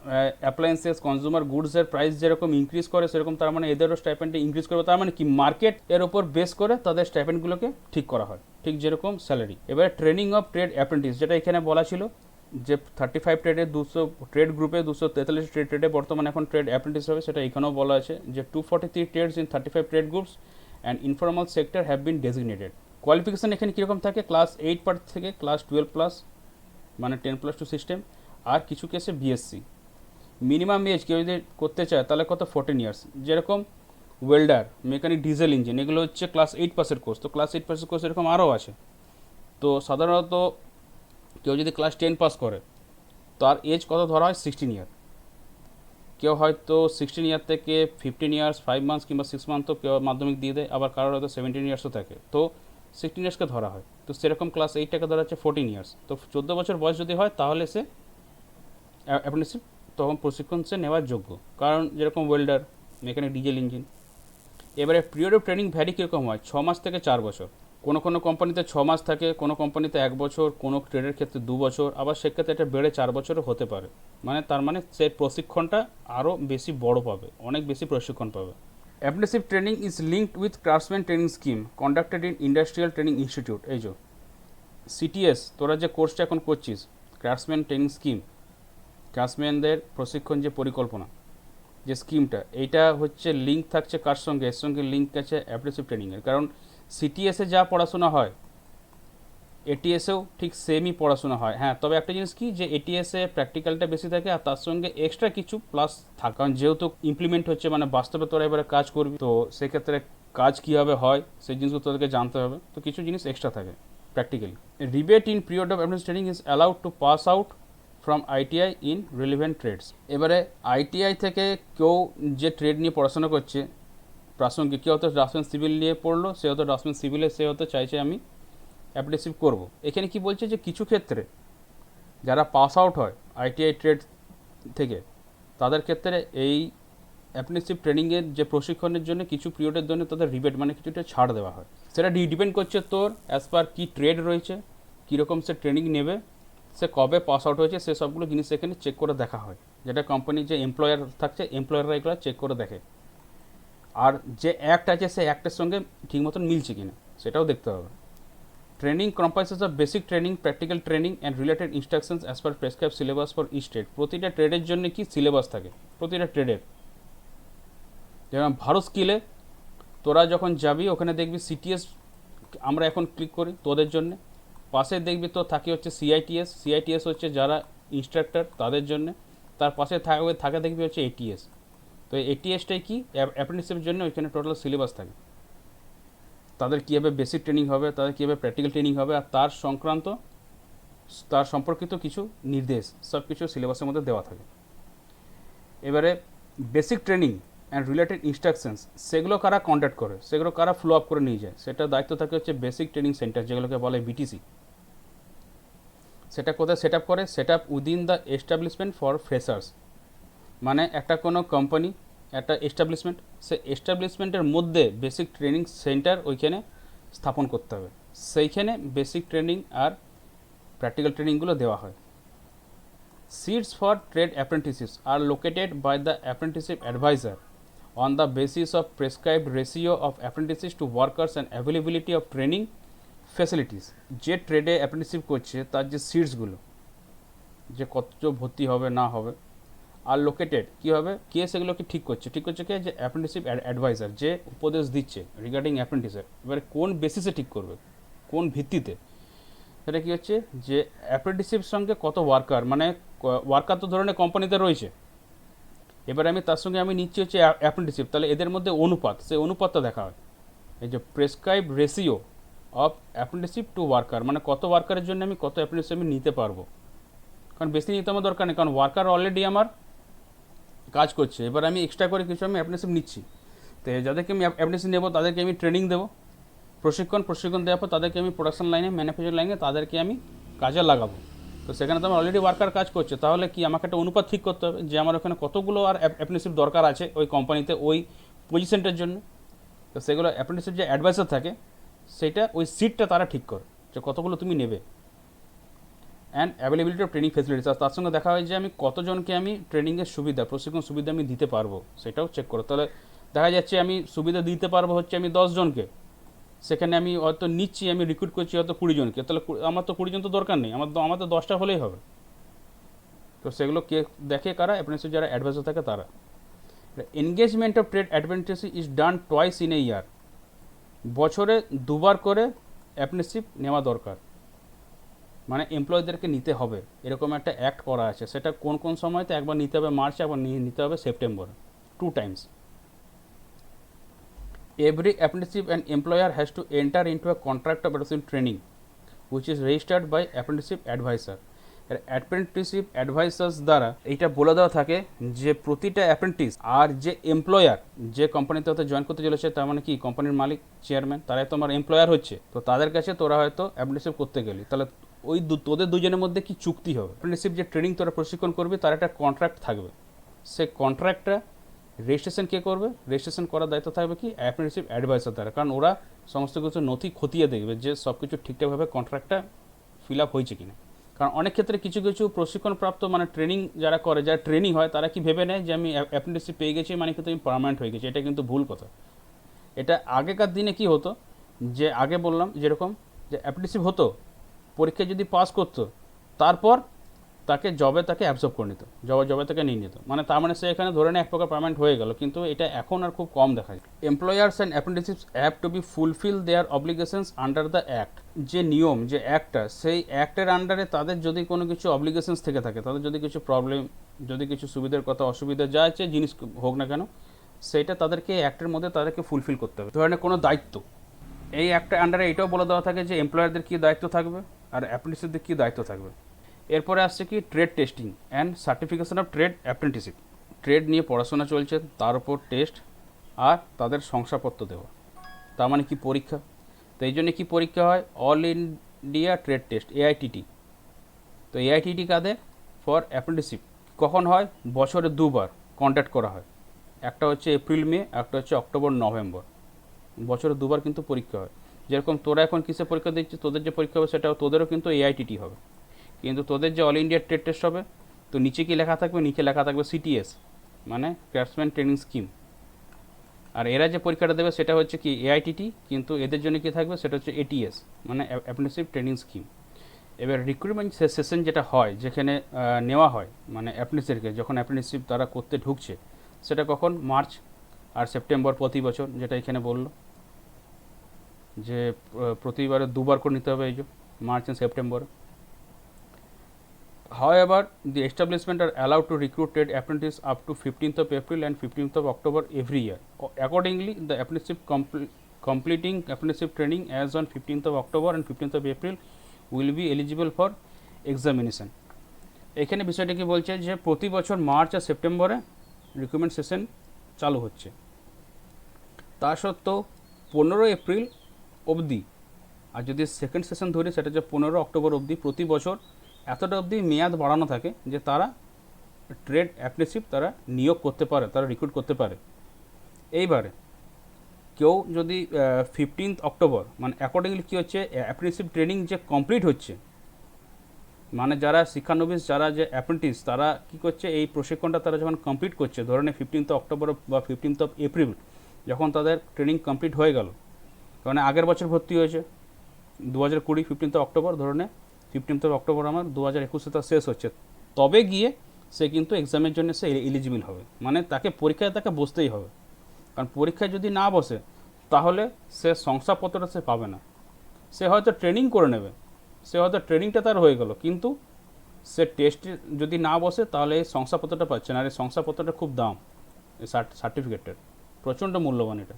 অ্যাপ্লায়েন্সেস, কনজিউমার গুডসের প্রাইস যেরকম ইনক্রিজ করে, সেরকম তার মানে এদেরও স্টাইপেন্ডে ইনক্রিজ করবে। তার মানে কি মার্কেট এর উপর বেস করে তাদের স্টাইপেন্ডগুলোকে ঠিক করা হয়। ঠিক যেরকম স্যালারি। এবারে ট্রেনিং অফ ট্রেড অ্যাপ্রেন্টিস, যেটা এখানে বলা ছিল যে 35 ট্রেডে 200 ট্রেড গ্রুপে 243 ট্রেডে বর্তমানে এখন ট্রেড অ্যাপ্রেন্টিস হবে, সেটা এখানেও বলা আছে যে 243 trades in 35 trade groups and informal sector have been designated. Qualification এখানে কীরকম থাকে, ক্লাস 8 পার থেকে ক্লাস 12 প্লাস, মানে 10+2 সিস্টেম, আর কিছু কেসে বিএসসি। মিনিমাম এজ কেউ যদি করতে চায় তাহলে কত, 14 ইয়ার্স। যেরকম ওয়েল্ডার, মেকানিক, ডিজেল ইঞ্জিন, এগুলো হচ্ছে ক্লাস 8 পাসের কোর্স। তো ক্লাস 8 পাসের কোর্স এরকম আরও আছে। তো সাধারণত কেউ যদি ক্লাস 10 পাস করে তার এজ কত ধরা হয়, 16 ইয়ার। কেউ হয়তো 16 ইয়ার থেকে 15 ইয়ার্স 5 মান্থস কিংবা 6 মান্থও কেউ মাধ্যমিক দিয়ে দেয়, আবার কারোর হয়তো 17 ইয়ার্সও থাকে। তো 16 ইয়ার্সকে ধরা হয়। তো সেরকম ক্লাস 8টাকে ধরা হচ্ছে 14 ইয়ার্স। তো 14 বছর বয়স যদি হয় তাহলে সে অ্যাপ্রেন্টিসশিপ তখন প্রশিক্ষণ সে নেওয়ার যোগ্য। কারণ যেরকম ওয়েল্ডার, মেকানিক, ডিজেল ইঞ্জিন। এবারে পিরিয়ড অফ ট্রেনিং ভ্যারি কীরকম হয়, 6 মাস থেকে 4 বছর। কোনো কোনো কোম্পানিতে 6 মাস থাকে, কোনো কোম্পানিতে 1 বছর, কোনো ট্রেডের ক্ষেত্রে 2 বছর, আবার সেক্ষেত্রে এটা বেড়ে 4 বছরও হতে পারে। মানে তার মানে সে প্রশিক্ষণটা আরও বেশি বড় পাবে, অনেক বেশি প্রশিক্ষণ পাবে। Apprenticeship training is linked with craftsman training scheme conducted in industrial training institute. এই যে সিটিএস, তোরা যে কোর্সটা এখন করছিস, ক্রাফটসম্যান ট্রেনিং স্কিম, ক্রাফটসম্যানদের প্রশিক্ষণ যে পরিকল্পনা, যে স্কিমটা, এইটা হচ্ছে লিঙ্ক থাকছে কার সঙ্গে, এর সঙ্গে লিঙ্ক আছে অ্যাপ্রেন্টিসশিপ ট্রেনিংয়ের। কারণ সিটিএসে যা পড়াশোনা হয় এটিএসেও ঠিক সেমই পড়াশোনা হয়। হ্যাঁ, তবে একটা জিনিস কি, যে এটিএসে প্র্যাকটিক্যালটা বেশি থাকে আর তার সঙ্গে এক্সট্রা কিছু প্লাস থাকে। কারণ যেহেতু ইমপ্লিমেন্ট হচ্ছে, মানে বাস্তবে তোরা এবারে কাজ করবি, তো সেক্ষেত্রে কাজ কীভাবে হয় সেই জিনিসগুলো তোদেরকে জানতে হবে। তো কিছু জিনিস এক্সট্রা থাকে practically. Rebate in period of apprentice training is allowed to pass out from ITI in relevant trades. এবারে আইটিআই থেকে কেউ যে ট্রেড নিয়ে পড়াশোনা করছে প্রাসঙ্গিক, কেউ হয়তো ড্রাফটসম্যান সিভিল নিয়ে পড়লো, সে হয়তো ড্রাফটসম্যান সিভিলে সে হয়তো চাইছে আমি অ্যাপ্রেন্টিসশিপ করব। এখানে কি বলছে যে কিছু ক্ষেত্রে যারা পাস আউট হয় আইটিআই ট্রেড থেকে, তাদের ক্ষেত্রে এই অ্যাপ্রেন্টিসশিপ ট্রেনিংয়ের যে প্রশিক্ষণের জন্য কিছু পিরিয়ডের জন্য তাদের রিবেট মানে কিছুটা ছাড় দেওয়া হয়। সেটা ডিপেন্ড করছে তোর অ্যাজ পার কী ট্রেড রয়েছে, কীরকম সে ট্রেনিং নেবে, সে কবে পাস আউট হয়েছে, সে সবগুলো জিনিস এখানে চেক করে দেখা হয়। যেটা কোম্পানির যে এমপ্লয়ার থাকছে, এমপ্লয়াররা এগুলো চেক করে দেখে। আর যে অ্যাক্ট আছে সে অ্যাক্টের সঙ্গে ঠিক মতন মিলছে কিনা সেটাও দেখতে হবে। Training comprises of basic training, practical training and related instructions as per prescribe syllabus for each trade. প্রতিটা ট্রেডের জন্য কি সিলেবাস থাকে প্রতিটা ট্রেডের। যেমন ভারত স্কিলে তোরা যখন যাবি ওখানে দেখবি সিটিএস, আমরা এখন ক্লিক করি তোদের জন্য, পাশে দেখবি তো থাকে হচ্ছে সিআইটিএস। সিআইটিএস হচ্ছে যারা ইনস্ট্রাক্টর তাদের জন্য। তার পাশে থাকে দেখবি হচ্ছে এটিএস। তো এটিএসটাই কি, অ্যাপ্রেন্টিসশিপের জন্য ওইখানে টোটাল সিলেবাস থাকে। তাদের কীভাবে বেসিক ট্রেনিং হবে, তাদের কীভাবে প্র্যাকটিক্যাল ট্রেনিং হবে, আর তার সম্পর্কিত কিছু নির্দেশ সব কিছু সিলেবাসের মধ্যে দেওয়া থাকে। এবারে basic training and related instructions সেগুলো কারা কন্ডাক্ট করে, সেগুলো কারা ফলো আপ করে নিয়ে যায়, সেটা দায়িত্ব থাকে হচ্ছে বেসিক ট্রেনিং সেন্টার, যেগুলোকে বলে বিটিসি। সেটা কোথায় সেট আপ করে, set up within the establishment for freshers. মানে একটা কোনো কোম্পানি, একটা এস্টাবলিশমেন্ট, সে এস্টাবলিশমেন্টের মধ্যে বেসিক ট্রেনিং সেন্টার ওইখানে স্থাপন করতে হবে, সেইখানে বেসিক ট্রেনিং আর প্র্যাকটিক্যাল ট্রেনিংগুলো দেওয়া হয়। Seats for trade apprentices are located by the apprenticeship advisor on the basis of prescribed ratio of apprentices to workers and availability of training facilities. যে ট্রেডে apprenticeship করছে তার যে সিটসগুলো, যে কতজন ভর্তি হবে না হবে, আর লোকেটেড কী হবে, কে সেগুলোকে ঠিক করছে কে, যে অ্যাপ্রেন্টিসশিপ অ্যাডভাইজার, যে উপদেশ দিচ্ছে রিগার্ডিং অ্যাপ্রেন্টিসের। এবারে কোন বেসিসে ঠিক করবে, কোন ভিত্তিতে, সেটা কী হচ্ছে যে অ্যাপ্রেন্টিসশিপ সঙ্গে কত ওয়ার্কার, মানে ওয়ার্কার তো ধরনের কোম্পানিতে রয়েছে, এবার আমি তার সঙ্গে আমি নিচ্ছি হচ্ছে অ্যাপ্রেন্টিসশিপ, তাহলে এদের মধ্যে অনুপাত, সেই অনুপাতটা দেখা হয়। এই যে prescribe ratio of apprenticeship to worker, মানে কত ওয়ার্কারের জন্য আমি কত অ্যাপ্রেন্টিসশিপ আমি নিতে পারবো। কারণ বেশি নিতে আমার দরকার নেই, কারণ ওয়ার্কার অলরেডি আমার কাজ করছে, এবার আমি এক্সট্রা করে কিছু আমি অ্যাপ্রেন্টিসশিপ নিচ্ছি। তো যাদেরকে আমি অ্যাপ্রেন্টিসশিপ নেবো তাদেরকে আমি ট্রেনিং দেবো, প্রশিক্ষণ দেওয়ার পর তাদেরকে আমি প্রোডাকশন লাইনে, ম্যানুফ্যাকচার লাইনে তাদেরকে আমি কাজে লাগাবো। তো সেখানে তো আমার অলরেডি ওয়ার্কার কাজ করছে, তাহলে কি আমাকে একটা অনুপাত ঠিক করতে হবে যে আমার ওখানে কতগুলো আর অ্যাপ্রেন্টিসশিপ দরকার আছে ওই কোম্পানিতে ওই পজিশনটার জন্য। তো সেগুলো অ্যাপ্রেন্টিসশিপ যে অ্যাডভাইসার থাকে সেটা ওই সিটটা তারা ঠিক করে যে কতগুলো তুমি নেবে। And availability of training facilities, আর তার সঙ্গে দেখা হয় যে আমি কতজনকে আমি ট্রেনিংয়ের সুবিধা, প্রশিক্ষণ সুবিধা আমি দিতে পারবো, সেটাও চেক করো। তাহলে দেখা যাচ্ছে আমি সুবিধা দিতে পারবো হচ্ছে আমি 10 জনকে, সেখানে আমি হয়তো নিচ্ছি, আমি রিক্রুট করছি হয়তো 20 জনকে, তাহলে আমার তো 20 জন তো দরকার নেই, আমার তো 10টা হলেই হবে। তো সেগুলো কে দেখে কারা? অ্যাপ্রেন্টিসশিপ যারা অ্যাডভাইজার থাকে তারা। Engagement of trade apprenticeship is done twice in a year, বছরে দুবার করে অ্যাপ্রেন্টিসশিপ নেওয়া দরকার, মানে এমপ্লয়ীদেরকে নিতে হবে, এরকম একটা অ্যাক্ট করা আছে। সেটা কোন কোন সময়তে? একবার নিতে হবে মার্চে, একবার নিতে হবে সেপ্টেম্বরে, 2 Times. Every apprenticeship and employer has to enter into a contract of apprenticeship training which is registered by apprenticeship advisor. Apprenticeship advisers দ্বারা এইটা বলে দেওয়া থাকে যে প্রতিটা অ্যাপ্রেন্টিস আর যে এমপ্লয়ার, যে কোম্পানিতে হয়তো জয়েন করতে চলেছে, তার মানে কি কোম্পানির মালিক, চেয়ারম্যান, তারাই তো আমার এমপ্লয়ার হচ্ছে। তো তাদের কাছে তোরা হয়তো অ্যাপ্রেন্টিসশিপ করতে গেলি, তাহলে ওই তোদের দুজনের মধ্যে কি চুক্তি হবে? অ্যাপ্রেন্টিসশিপ যে ট্রেনিং তোরা প্রশিক্ষণ করবি তার একটা কন্ট্রাক্ট থাকবে। সে কন্ট্রাক্টটা রেজিস্ট্রেশন কে করবে? রেজিস্ট্রেশন করার দায়িত্ব থাকবে কি? অ্যাপ্রেন্টিসশিপ অ্যাডভাইসার দ্বারা, কারণ ওরা সমস্ত কিছু নথি খতিয়ে দেখবে যে সব কিছু ঠিকঠাকভাবে কন্ট্রাক্টটা ফিল আপ হয়েছে কিনা। কারণ অনেক ক্ষেত্রে কিছু কিছু প্রশিক্ষণপ্রাপ্ত মানে ট্রেনিং যারা করে, যারা ট্রেনিং হয়, তারা কি ভেবে নেয় যে আমি অ্যাপ্রেন্টিসশিপ পেয়ে গেছি মানে কিন্তু আমি পার্মানেন্ট হয়ে গেছি। এটা কিন্তু ভুল কথা। এটা আগেকার দিনে কি হতো, যে আগে বললাম যেরকম যে অ্যাপ্রেন্টিসশিপ হতো, পরীক্ষায় যদি পাস করতো, তারপর তাকে তাকে অ্যাবজর্ব করে নিত, জবে তাকে নিয়ে নিত, মানে তার মানে সে এখানে ধরে নেয় এক প্রকার পার্মানেন্ট হয়ে গেল। কিন্তু এটা এখন আর খুব কম দেখা যায়। Employers and apprenticeships have to be fulfil their obligations under the act. যে নিয়ম, যে অ্যাক্টটা, সেই অ্যাক্টের আন্ডারে তাদের যদি কোনো কিছু অব্লিগেশনস থেকে থাকে, তাদের যদি কিছু প্রবলেম, যদি কিছু সুবিধার কথা, অসুবিধা যা আছে জিনিস হোক না কেন, সেইটা তাদেরকে অ্যাক্টের মধ্যে তাদেরকে ফুলফিল করতে হবে। ধরনের কোনো দায়িত্ব, এই অ্যাক্টের আন্ডারে এটাও বলে দেওয়া থাকে যে এমপ্লয়ারদের কী দায়িত্ব থাকবে আর অ্যাপ্রেন্টিসদের কী দায়িত্ব থাকবে। এরপরে আসছে কি? Trade testing and certification of trade apprenticeship. Trade নিয়ে পড়াশোনা চলছে, তার উপর টেস্ট আর তাদের শংসাপত্র দেওয়া, তার মানে কি? পরীক্ষা। তো এই জন্য কী পরীক্ষা হয়? All India trade test, AITT. তো এআইটিটি কাদের? For apprenticeship. কখন হয়? বছরে দুবার কন্ডাক্ট করা হয়। একটা হচ্ছে এপ্রিল মে, একটা হচ্ছে অক্টোবর নভেম্বর। বছরে দুবার কিন্তু পরীক্ষা হয়। যেরকম তোরা এখন কিসে পরীক্ষা দিচ্ছিস, তোদের যে পরীক্ষা হবে সেটাও তোদেরও কিন্তু এআইটিটি হবে। কিন্তু তোদের যে অল ইন্ডিয়া ট্রেড টেস্ট হবে, তো নিচে কি লেখা থাকবে? নিচে লেখা থাকবে সিটিএস, মানে ক্রাফটসম্যান ট্রেনিং স্কিম। আর এরা যে পরীক্ষাটা দেবে সেটা হচ্ছে কি? এআইটিটি, কিন্তু এদের জন্য কি থাকবে? সেটা হচ্ছে এটিএস, মানে অ্যাপ্রেন্টিসশিপ ট্রেনিং স্কিম। এবার রিক্রুটমেন্ট সেশন যেটা হয়, যেখানে নেওয়া হয় মানে অ্যাপ্রেন্টিসদেরকে, যখন অ্যাপ্রেন্টিসশিপ তারা করতে ঢুকছে, সেটা কখন? মার্চ আর সেপ্টেম্বর প্রতি বছর, যেটা এখানে বললো যে প্রতিবারে দুবার করে নিতে হবে, এই যে March and September. However, the establishment are allowed to recruit trade apprentices up to 15th of April and 15th of October every year. Accordingly, the apprenticeship completing apprenticeship training as on 15th of October and 15th of April will be eligible for examination. এখানে বিষয়টা কি বলছে যে প্রতি বছর March আর সেপ্টেম্বরে recruitment session চালু হচ্ছে। তা সত্ত্বেও 15 এপ্রিল অবধি, আর যদি সেকেন্ড সেশন ধরি সেটা হচ্ছে 15 অক্টোবর অবধি, প্রতি বছর এতটা অবধি মেয়াদ বাড়ানো থাকে যে তারা ট্রেড অ্যাপ্রেন্টিসশিপ তারা নিয়োগ করতে পারে, তারা রিক্রুট করতে পারে। এইবারে কেউ যদি 15th অক্টোবর, মানে অ্যাকর্ডিংলি কী হচ্ছে, অ্যাপ্রেন্টিসশিপ ট্রেনিং যে কমপ্লিট হচ্ছে, মানে যারা শিক্ষানবিশ, যারা যে অ্যাপ্রেন্টিস, তারা কী করছে, এই প্রশিক্ষণটা তারা যখন কমপ্লিট করছে, ধরে নে 15th অক্টোবর বা 15th অফ এপ্রিল, যখন তাদের ট্রেনিং কমপ্লিট হয়ে গেল, মানে আগের বছর ভর্তি হয়েছে 2020 15th অক্টোবর, ধরে নে 15th অক্টোবর আমার 2021 তার শেষ হচ্ছে, তবে গিয়ে সে কিন্তু এক্সামের জন্য সে এলিজিবল হবে, মানে তাকে পরীক্ষায় তাকে বসতেই হবে। কারণ পরীক্ষায় যদি না বসে তাহলে সে শংসাপত্রটা সে পাবে না। সে হয়তো ট্রেনিং করে নেবে, সে হয়তো ট্রেনিংটা তার হয়ে গেল, কিন্তু সে টেস্টে যদি না বসে তাহলে এই শংসাপত্রটা পাচ্ছে না। আর এই শংসাপত্রটা খুব দাম, এই সার্টিফিকেটের প্রচণ্ড মূল্যবান। এটা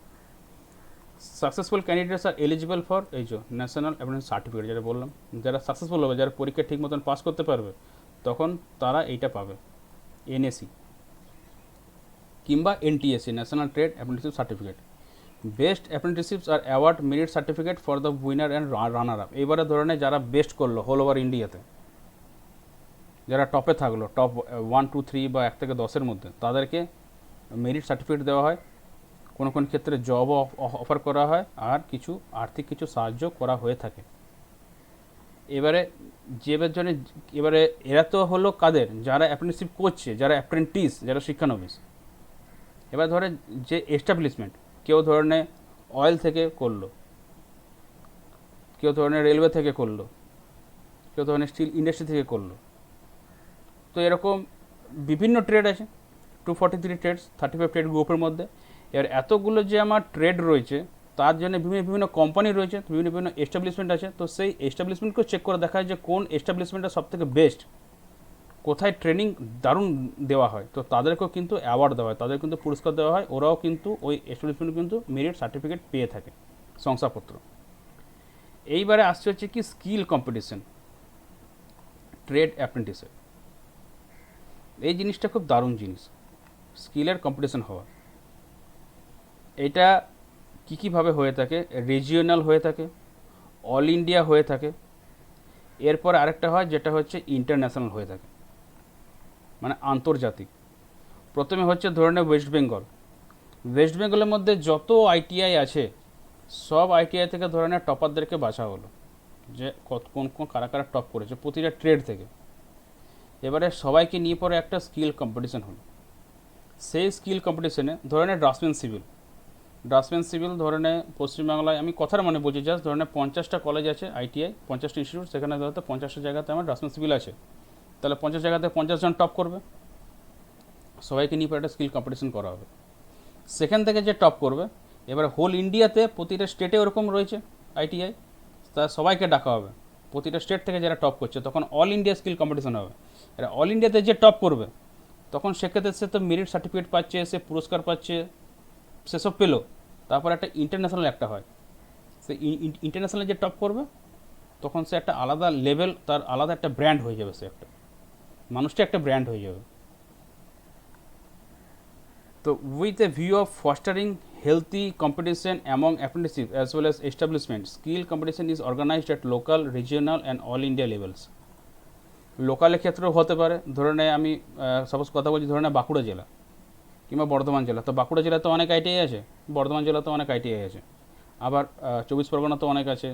successful candidates are eligible for এই যে ন্যাশনাল অ্যাপ্রেন্টিস সার্টিফিকেট, যেটা বললাম, যারা সাকসেসফুল হবে, যারা পরীক্ষা ঠিক মতন পাস করতে পারবে, তখন তারা এইটা পাবে, এনএসি কিংবা NTAC, national trade apprenticeship certificate. Best apprenticeships are award merit certificate for the winner and runner up. এবারে ধরনের যারা বেস্ট করলো হোল ওভার ইন্ডিয়াতে, যারা টপে থাকলো, টপ 1 2 3 বা 1 থেকে 10-এর মধ্যে, তাদেরকে মেরিট সার্টিফিকেট দেওয়া হয়। কোনো কোনো ক্ষেত্রে জবও অফার করা হয়, আর কিছু আর্থিক কিছু সাহায্য করা হয়ে থাকে। এবারে যেবার জন্য, এবারে এরা তো হলো কাদের? যারা অ্যাপ্রেন্টিসশিপ করছে, যারা অ্যাপ্রেন্টিস, যারা শিক্ষানবিশ। এবার ধরে যে এস্টাবলিশমেন্ট, কেউ ধরনে অয়েল থেকে করলো, কেউ ধরনের রেলওয়ে থেকে করলো, কেউ ধরনের স্টিল ইন্ডাস্ট্রি থেকে করলো। তো এরকম বিভিন্ন ট্রেড আছে, 243 ট্রেডস, 35 ট্রেড গ্রুপের মধ্যে। এবার এতগুলো যে আমার ট্রেড রয়েছে, তার জন্য বিভিন্ন বিভিন্ন কোম্পানি রয়েছে, বিভিন্ন বিভিন্ন এস্টাবলিশমেন্ট আছে। তো সেই এস্টাবলিশমেন্টকেও চেক করে দেখা হয় যে কোন এস্টাবলিশমেন্টটা সবথেকে বেস্ট, কোথায় ট্রেনিং দারুণ দেওয়া হয়, তো তাদেরকেও কিন্তু অ্যাওয়ার্ড দেওয়া হয়, তাদের কিন্তু পুরস্কার দেওয়া হয়, ওরাও কিন্তু ওই এস্টাবলিশমেন্ট কিন্তু মেরিট সার্টিফিকেট পেয়ে থাকে, শংসাপত্র। এইবারে আসছে হচ্ছে কি স্কিল কম্পিটিশন, ট্রেড অ্যাপ্রেন্টিসে। এই জিনিসটা খুব দারুণ জিনিস, স্কিলের কম্পিটিশন হওয়া। এটা কী কীভাবে হয়ে থাকে, রিজিওনাল হয়ে থাকে, অল ইন্ডিয়া হয়ে থাকে, এরপর আরেকটা হয় যেটা হচ্ছে ইন্টারন্যাশনাল হয়ে থাকে, মানে আন্তর্জাতিক। প্রথমে হচ্ছে ধরে নেব ওয়েস্ট বেঙ্গল। ওয়েস্ট বেঙ্গলের মধ্যে যত আইটিআই আছে, সব আইটিআই থেকে ধরে নেওয়া টপারদেরকে বাছা হলো, যে কোন কোন কারা কারা টপ করেছে প্রতিটা ট্রেড থেকে। এবারে সবাইকে নিয়ে পরে একটা স্কিল কম্পিটিশন হলো। সেই স্কিল কম্পিটিশনে ধরে নেয় ড্রাফটম্যান সিভিল। ড্রাফটম্যান সিভিল ধরে নেয় পশ্চিমবাংলায়, আমি কথার মানে বলছি জাস্ট, ধরে নেয় 50টা কলেজ আছে আইটিআই, 50টা ইনস্টিটিউট, সেখানে ধরতে 50টা জায়গাতে আমার ড্রাফটম্যান সিভিল আছে। তাহলে 50 জায়গাতে 50 জন টপ করবে, সবাইকে নিয়ে পরে একটা স্কিল কম্পিটিশন করা হবে। সেখান থেকে যে টপ করবে, এবার হোল ইন্ডিয়াতে প্রতিটা স্টেটে ওরকম রয়েছে আইটিআই, তা সবাইকে ডাকা হবে, প্রতিটা স্টেট থেকে যারা টপ করছে, তখন অল ইন্ডিয়া স্কিল কম্পিটিশন হবে। এরা অল ইন্ডিয়াতে যে টপ করবে, তখন সেক্ষেত্রে সে তো মেরিট সার্টিফিকেট পাচ্ছে, সে পুরস্কার পাচ্ছে, সেসব পেলো। তারপর একটা ইন্টারন্যাশনাল একটা হয়, সে ইন্টারন্যাশনাল যে টপ করবে, তখন সে একটা আলাদা লেভেল, তার আলাদা একটা ব্র্যান্ড হয়ে যাবে, সে একটা মানুষটা একটা ব্র্যান্ড হয়ে যাবে। তো with a view of fostering healthy competition among apprenticeships as well as establishments, skill competition is organized at local, regional and all India levels. লোকালের ক্ষেত্রেও হতে পারে, ধরে নেয় আমি সাপোজ কথা বলছি, ধরে নেয় বাঁকুড়া জেলা কিংবা বর্ধমান জেলা। তো বাঁকুড়া জেলাতে অনেক আইটিআই আছে, বর্ধমান জেলাতে অনেক আইটিআই আছে, আবার 24 পরগনাতে অনেক আছে,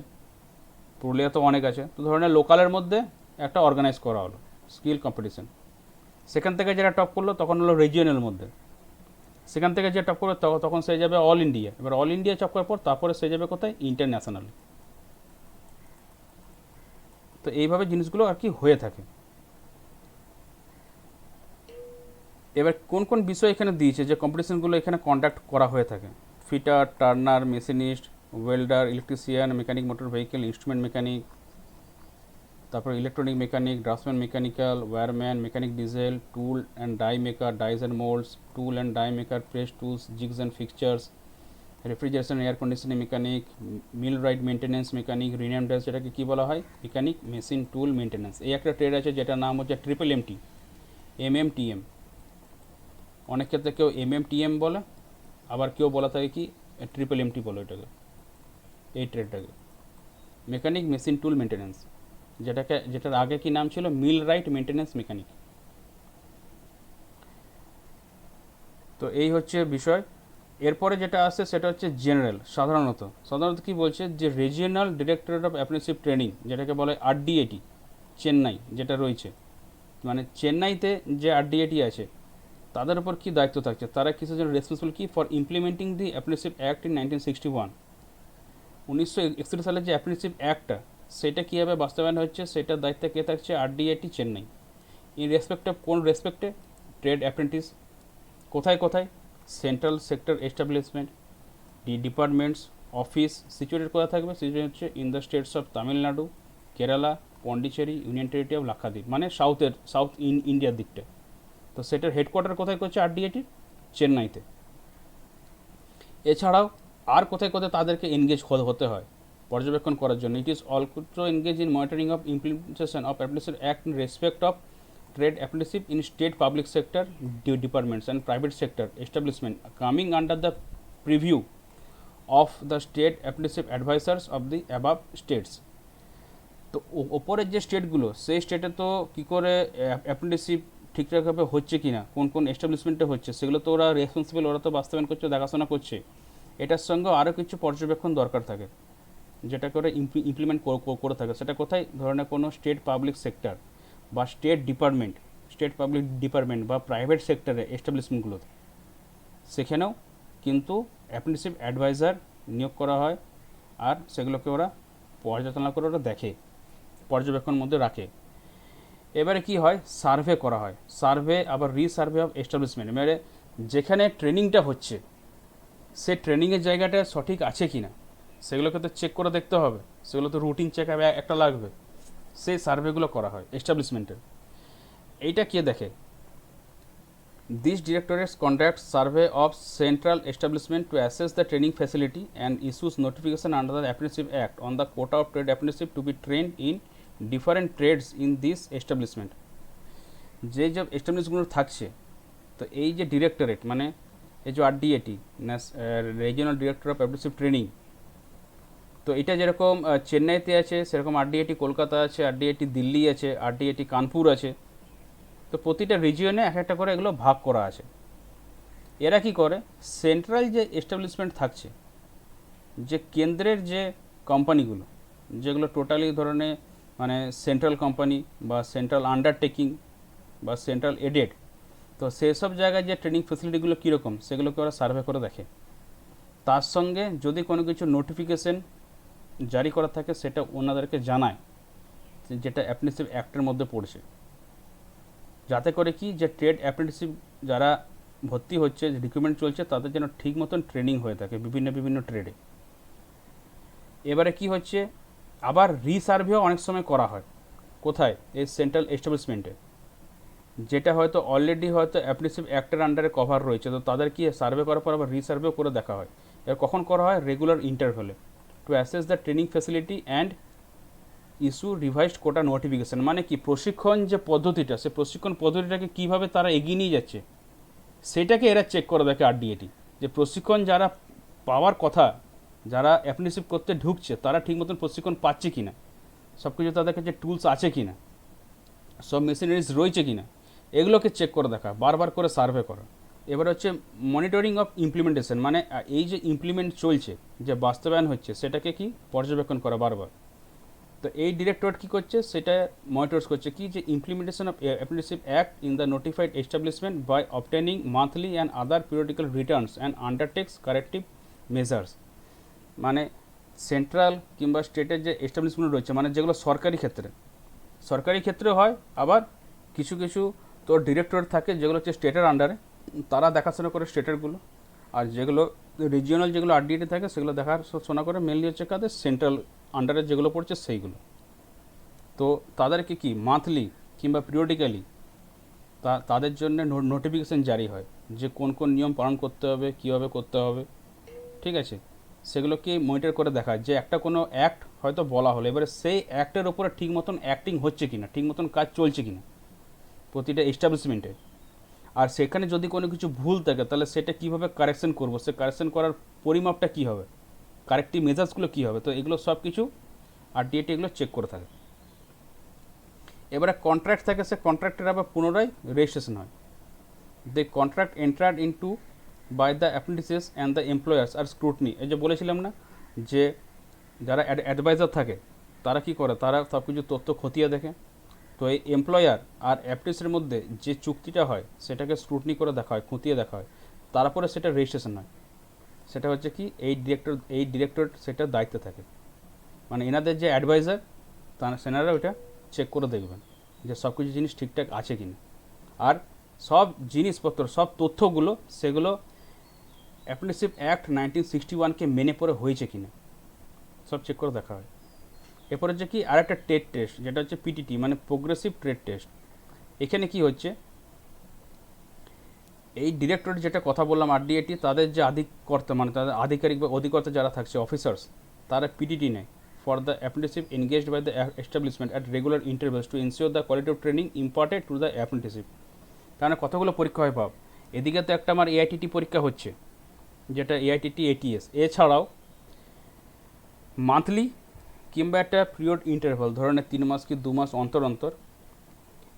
পুরুলিয়াতেও অনেক আছে। তো ধরে নেয় লোকালের মধ্যে একটা অর্গানাইজ করা হলো স্কিল কম্পিটিশন। সেখান থেকে যারা টপ করলো তখন হলো রিজিয়নের মধ্যে, সেখান থেকে যে টপ করবে তখন সে যাবে অল ইন্ডিয়া। এবার অল ইন্ডিয়া টপ করার পর তারপরে সে যাবে কোথায়, ইন্টারন্যাশনাল। তো এইভাবে জিনিসগুলো আর কি হয়ে থাকে। এবার কোন কোন বিষয় এখানে দিয়েছে যে কম্পিটিশনগুলো এখানে কন্ডাক্ট করা হয়ে থাকে, fitter, turner, machinist, welder, electrician, mechanic motor vehicle, instrument mechanic, তারপর electronic mechanic, draftsman mechanical, wireman, mechanic diesel, tool and die maker, dies and moulds, tool and die maker, press tools, jigs and fixtures, refrigeration air conditioning mechanic, millwright maintenance mechanic, রিনেমডেন্স, যেটাকে কী বলা হয়, mechanic machine tool maintenance. এই একটা trade আছে যেটার নাম হচ্ছে MMT, MMTM। অনেক ক্ষেত্রে কেউ MMTM বলে, আবার কেউ বলা থাকে কি MMT বলে এটাকে, এই ট্রেডটাকে মেকানিক মেশিন টুল মেনটেন্যান্স, যেটার আগে কি নাম ছিল, মিল রাইট মেনটেন্যান্স মেকানিক। তো এই হচ্ছে বিষয়। এরপরে যেটা আসছে সেটা হচ্ছে জেনারেল। সাধারণত কি বলছে, যে regional directorate of apprenticeship training, যেটাকে বলে RDAT, চেন্নাই যেটা রয়েছে, মানে চেন্নাইতে যে RDAT আছে, তাদের উপর কী দায়িত্ব থাকছে, তারা কিসের জন্য রেসপন্সিবল, কি for implementing the apprenticeship act in 1961। 1961 সালে যে অ্যাপ্রেন্টিসশিপ অ্যাক্টটা, সেটা কীভাবে বাস্তবায়ন হচ্ছে, সেটার দায়িত্বে কে থাকছে, RDAT Chennai. In respect of, কোন রেসপেক্টে, ট্রেড অ্যাপ্রেন্টিস কোথায় কোথায়, central sector establishment, departments, office situated কোথায় থাকবে, সিচুয়েটেড হচ্ছে in the states of Tamil Nadu, Kerala, Pondicherry, union territory of Lakshadweep, মানে সাউথ ইন্ডিয়ার দিকটা। তো সেটার হেডকোয়ার্টার কোথায় করছে RDAT, চেন্নাইতে। এছাড়াও আর কোথায় কোথায় তাদেরকে এনগেজ হতে হয় পর্যবেক্ষণ করার জন্য, it is also engage in monitoring of implementation of apprenticeship act in respect of trade apprenticeship in state public sector departments and private sector establishment coming under the preview of the state apprenticeship advisors of the above states. তো ওপরের যে স্টেটগুলো, সেই স্টেটে তো কী করে apprenticeship ঠিকঠাকভাবে হচ্ছে কি না, কোন কোন এস্টাবলিশমেন্টে হচ্ছে, সেগুলো তো ওরা রেসপন্সিবল, ওরা তো বাস্তবায়ন করছে, দেখাশোনা করছে। এটার সঙ্গেও আরও কিছু পর্যবেক্ষণ দরকার থাকে, যেটা করে ইমপ্লিমেন্ট করে থাকে। সেটা কোথায়, ধরনের কোনো স্টেট পাবলিক সেক্টর বা স্টেট পাবলিক ডিপার্টমেন্ট বা প্রাইভেট সেক্টরে এস্টাবলিশমেন্টগুলোতে, সেখানেও কিন্তু অ্যাপ্রেন্টিসশিপ অ্যাডভাইজার নিয়োগ করা হয়, আর সেগুলোকে ওরা পর্যালোচনা করে ওরা দেখে, পর্যবেক্ষণের মধ্যে রাখে। এবারে কি হয়, সার্ভে করা হয়, সার্ভে আবার রিসার্ভে অফ এস্টাবলিশমেন্ট, এবারে যেখানে ট্রেনিংটা হচ্ছে সে ট্রেনিংয়ের জায়গাটা সঠিক আছে কি না সেগুলোকে তো চেক করে দেখতে হবে, সেগুলো তো রুটিন চেক একটা লাগবে, সেই সার্ভেগুলো করা হয় এস্টাবলিশমেন্টের। এইটা কে দেখে? This directorates conduct survey of central establishment to assess the training facility and issues notification under the apprenticeship act on the quota of trade apprenticeship to be trained in different trades in this establishment. যে এস্টাবলিশগুলো থাকছে, তো এই যে directorate মানে এই যে RDAT, regional director of apprenticeship training, তো এটা যেরকম চেন্নাইতে আছে সেরকম RDAT কলকাতা আছে, RDAT দিল্লি আছে, RDAT কানপুর আছে। তো প্রতিটা রিজিয়নে এক একটা করে এগুলো ভাগ করা আছে। এরা কি করে, সেন্ট্রাল যে এস্টাবলিশমেন্ট থাকছে, যে কেন্দ্রের যে কোম্পানিগুলো যেগুলো টোটালি ধরনের মানে সেন্ট্রাল কোম্পানি বা সেন্ট্রাল আন্ডারটেকিং বা সেন্ট্রাল এডেড, তো সেসব জায়গায় যে ট্রেনিং ফেসিলিটিগুলো কীরকম সেগুলোকে ওরা সার্ভে করে দেখে। তার সঙ্গে যদি কোনো কিছু নোটিফিকেশন জারি করা থাকে সেটা ওনাদেরকে জানায়, যেটা অ্যাপ্রেন্টিসশিপ অ্যাক্টের মধ্যে পড়ছে, যাতে করে কি যে ট্রেড অ্যাপ্রেন্টিসশিপ যারা ভর্তি হচ্ছে, রিক্রুটমেন্ট চলছে, তাদের যেন ঠিক মতন ট্রেনিং হয়ে থাকে বিভিন্ন ট্রেডে। এবারে কি হচ্ছে, আবার রিসার্ভেও অনেক সময় করা হয়। কোথায়? এই সেন্ট্রাল এস্টাবলিশমেন্টে, যেটা হয়তো অলরেডি হয়তো অ্যাপ্রেন্টিসশিপ অ্যাক্টের আন্ডারে কভার রয়েছে, তো তাদের কি সার্ভে করার পর আবার রিসার্ভেও করে দেখা হয়। এবার কখন করা হয়? রেগুলার ইন্টারভ্যালে, to assess the training facility and issue revised quota notification. মানে কি, প্রশিক্ষণ যে পদ্ধতিটা, সে প্রশিক্ষণ পদ্ধতিটাকে কীভাবে তারা এগিয়ে নিয়ে যাচ্ছে সেটাকে এরা চেক করে দেখে RDAT, যে প্রশিক্ষণ যারা পাওয়ার কথা, যারা অ্যাপ্রেন্টিসশিপ করতে ঢুকছে তারা ঠিক মতন প্রশিক্ষণ পাচ্ছে কি না, সব কিছু তাদের কাছে টুলস আছে কি না, সব মেশিনারিজ রয়েছে কি না, এগুলোকে চেক করে দেখা, বারবার করে সার্ভে করা। এবার হচ্ছে মনিটরিং অফ ইমপ্লিমেন্টেশন, মানে এই যে ইমপ্লিমেন্ট চলছে, যে বাস্তবায়ন হচ্ছে, সেটাকে কি পর্যবেক্ষণ করা বারবার। তো এই ডিরেক্টরেট কী করছে, সেটা মনিটরস করছে কি, যে implementation of apprenticeship act in the notified establishment by obtaining monthly and other periodical returns and undertakes corrective measures. মানে সেন্ট্রাল কিংবা স্টেটের যে এস্টাবলিশমেন্ট রয়েছে, মানে যেগুলো সরকারি ক্ষেত্রে হয়, আবার কিছু কিছু তো ডিরেক্টরেট থাকে যেগুলো হচ্ছে স্টেটের আন্ডারে, তারা দেখাশোনা করে স্টেটেরগুলো, আর যেগুলো রিজিওনাল যেগুলো RDAT থাকে সেগুলো দেখাশোনা করে মেনলি হচ্ছে কাদের সেন্ট্রাল আন্ডারে যেগুলো পড়ছে সেইগুলো। তো তাদেরকে কি মান্থলি কিংবা পিরিয়ডিক্যালি তাদের জন্য নোটিফিকেশান জারি হয়, যে কোন কোন নিয়ম পালন করতে হবে, কীভাবে করতে হবে, ঠিক আছে, সেগুলোকে মনিটর করে দেখা, যে একটা কোনো অ্যাক্ট হয়তো বলা হলো, এবারে সেই অ্যাক্টের ওপরে ঠিক মতন অ্যাক্টিং হচ্ছে কিনা, ঠিক মতন কাজ চলছে কিনা প্রতিটা এস্টাবলিশমেন্টে। আর সেখানে যদি কোনো কিছু ভুল থাকে তাহলে সেটা কীভাবে কারেকশন করব, সে কারেকশন করার পরিমাপটা কী হবে, কারেক্টিভ মেজার্সগুলো কী হবে, তো এগুলো সব কিছু RDAT এগুলো চেক করে থাকে। এবারে কন্ট্রাক্ট থাকে, সে কন্ট্রাক্টের আবার পুনরায় রেজিস্ট্রেশন হয়। The contract entered into by the apprentices and the employers আর স্ক্রুটনি। এই যে বলেছিলাম না, যে যারা অ্যাডভাইজার থাকে তারা কি করে, তারা সব কিছু তথ্য খতিয়ে দেখে। তো এই এমপ্লয়ার আর অ্যাপ্রেন্টিসের মধ্যে যে চুক্তিটা হয় সেটাকে স্ক্রুটনি করে দেখা হয়, খতিয়ে দেখা হয়, তারপরে সেটা রেজিস্ট্রেশন হয়। সেটা হচ্ছে কি, এই ডিরেক্টর সেটার দায়িত্বে থাকে, মানে এনাদের যে অ্যাডভাইজার সেনারা ওইটা চেক করে দেখবেন যে সব কিছু জিনিস ঠিকঠাক আছে কি না, আর সব জিনিসপত্র, সব তথ্যগুলো সেগুলো অ্যাপ্রেন্টিসশিপ অ্যাক্ট 1961-কে মেনে পড়ে হয়েছে কি না, সব চেক করে দেখা হয়। এরপর হচ্ছে কি আরেকটা ট্রেড টেস্ট, যেটা হচ্ছে PTT, মানে প্রোগ্রেসিভ ট্রেড টেস্ট। এখানে কি হচ্ছে, এই ডিরেক্টরেট যেটা কথা বললাম RDAT, তাদের যে আধিকর্তা, মানে তাদের আধিকারিক বা অধিকর্তা যারা থাকছে, অফিসার্স, তারা PTT নেয় for the apprenticeship engaged by the establishment at regular intervals to ensure the quality of training imparted to the apprenticeship. তাহলে কতগুলো পরীক্ষা হয় ভাব, এদিকে তো একটা আমার AITT পরীক্ষা হচ্ছে, যেটা AITT ATS, এছাড়াও মান্থলি কিংবা একটা পিরিয়ড ইন্টারভ্যাল, ধরনের 3 মাস কি 2 মাস অন্তর অন্তর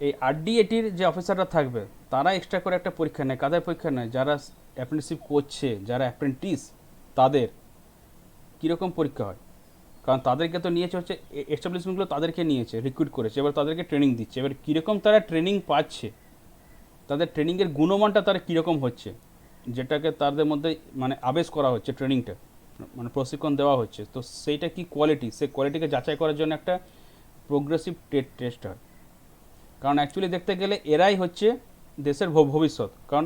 এই RDATর যে অফিসাররা থাকবে তারা এক্সট্রা করে একটা পরীক্ষা নেয়। কাদের পরীক্ষা নেয়? যারা অ্যাপ্রেন্টিসশিপ করছে, যারা অ্যাপ্রেন্টিস, তাদের কীরকম পরীক্ষা হয়, কারণ তাদেরকে তো নিয়েছে হচ্ছে এস্টাবলিশমেন্টগুলো, তাদেরকে নিয়েছে, রিক্রুট করেছে, এবার তাদেরকে ট্রেনিং দিচ্ছে। এবার কীরকম তারা ট্রেনিং পাচ্ছে, তাদের ট্রেনিংয়ের গুণমানটা তারা কীরকম হচ্ছে, যেটাকে তাদের মধ্যে মানে আবেশ করা হচ্ছে ট্রেনিংটা, মানে প্রশিক্ষণ দেওয়া হচ্ছে, তো সেইটা কি কোয়ালিটি, সেই কোয়ালিটিকে যাচাই করার জন্য একটা প্রোগ্রেসিভ টেস্ট হয়। কারণ অ্যাকচুয়ালি দেখতে গেলে এরাই হচ্ছে দেশের ভবিষ্যৎ, কারণ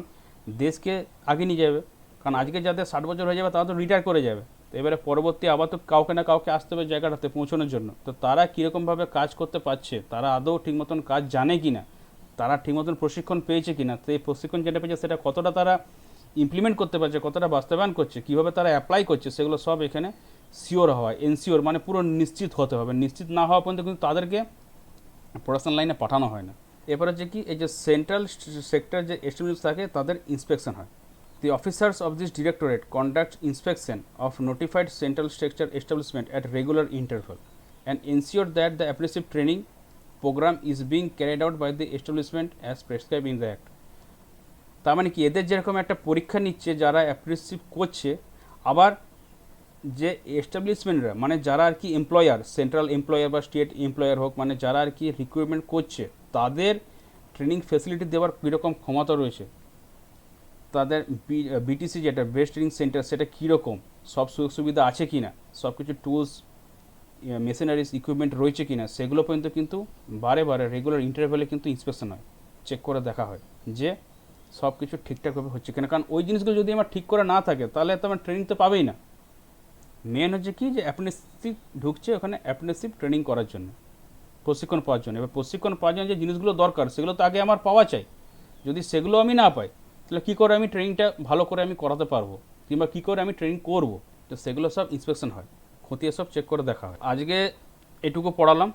দেশকে আগে নিয়ে যাবে। কারণ আজকে যাদের 60 বছর হয়ে যাবে তারা তো রিটায়ার করে যাবে, তো এবারে পরবর্তী আবার তো কাউকে না কাউকে আসতে হবে জায়গাটাতে পৌঁছানোর জন্য। তো তারা কীরকমভাবে কাজ করতে পারছে, তারা আদৌ ঠিক মতন কাজ জানে কি না, তারা ঠিক মতন প্রশিক্ষণ পেয়েছে কি না, তো এই প্রশিক্ষণ যেটা পেয়েছে সেটা কতটা তারা ইমপ্লিমেন্ট করতে পারছে, কতটা বাস্তবায়ন করছে, কীভাবে তারা অ্যাপ্লাই করছে, সেগুলো সব এখানে শিওর হয়, এনশিওর মানে পুরো নিশ্চিত হতে হবে। নিশ্চিত না হওয়া পর্যন্ত কিন্তু তাদেরকে প্রোডাকশন লাইনে পাঠানো হয় না। এরপর হচ্ছে কি, এই যে সেন্ট্রাল সেক্টর যে এস্টিমেটস থাকে তাদের ইন্সপেকশন হয়। The officers of this directorate conduct inspection of notified central structure establishment at regular interval and ensure that the apprenticeship training program is being carried out by the establishment as prescribed in the act. তার মানে কি, এদের যেরকম একটা পরীক্ষা নিচ্ছে যারা apprenticeship করছে, আবার যে এস্টাবলিশমেন্টরা মানে যারা আর কি এমপ্লয়ার, সেন্ট্রাল এমপ্লয়ার বা স্টেট এমপ্লয়ার হোক, মানে যারা আর কি রিক্রুটমেন্ট করছে, তাদের ট্রেনিং ফেসিলিটি দেওয়ার কীরকম ক্ষমতা রয়েছে, তাদের বিটিসি যেটা বেস্ট ট্রেনিং সেন্টার সেটা কীরকম, সব সুযোগ সুবিধা আছে কি না, সব কিছু টুলস মেশিনারিজ ইকুইপমেন্ট রয়েছে কি না, সেগুলো পর্যন্ত কিন্তু বারে বারে রেগুলার ইন্টারভ্যালে কিন্তু ইন্সপেকশন হয়, চেক করে দেখা হয় যে সব কিছু ঠিকঠাকভাবে হচ্ছে কিনা। কারণ ওই জিনিসগুলো যদি আমার ঠিক করে না থাকে তাহলে তো আমার ট্রেনিং তো পাবেই না। মেন হচ্ছে কি, যে অ্যাপ্রেন্টিসশিপ ঢুকছে ওখানে অ্যাপ্রেন্টিসশিপ ট্রেনিং করার জন্য, প্রশিক্ষণ পাওয়ার জন্য। এবার প্রশিক্ষণ পাওয়ার জন্য যে জিনিসগুলো দরকার সেগুলো তো আগে আমার পাওয়া চাই। যদি সেগুলো আমি না পাই তাহলে কী করে আমি ট্রেনিংটা ভালো করে আমি করাতে পারবো, কিংবা কী করে আমি ট্রেনিং করবো, তো সেগুলো সব ইন্সপেকশন হয়, খতিয়ে সব চেক করে দেখা হয়। আজকে এটুকু পড়ালাম,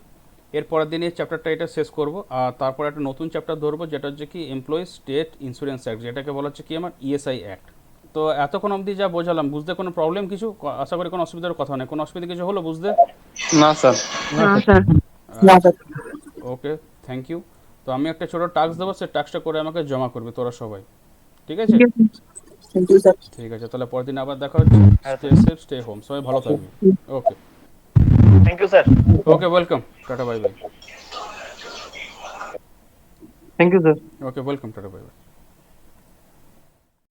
এর পরের দিন এই চ্যাপ্টারটা এটা শেষ করব, আর তারপর একটা নতুন চ্যাপ্টার ধরবো যেটা হচ্ছে কি এমপ্লয়ি স্টেট ইন্স্যুরেন্স অ্যাক্ট, যেটাকে বলা হচ্ছে কি আমার ইএসআই অ্যাক্ট। তো এতক্ষণ অবধি যা বোঝালাম, বুঝতে কোনো প্রবলেম কিছু, আশা করি কোনো অসুবিধার কথা নেই, কোনো অসুবিধা কিছু হলো বুঝতে? না স্যার। না স্যার। না স্যার। Okay, thank you. তো আমি একটা ছোটো টাস্ক দেবো, সেই টাস্কটা করে আমাকে জমা করবে তোরা সবাই, ঠিক আছে? Thank you sir. ঠিক আছে, তাহলে পরের দিন আবার দেখা হচ্ছে। স্টে সেফ, স্টে হোম, সবাই ভালো থাকবে। Okay, thank you sir. Okay, welcome, tata bye bye. Thank you sir. Okay, welcome, tata bye by.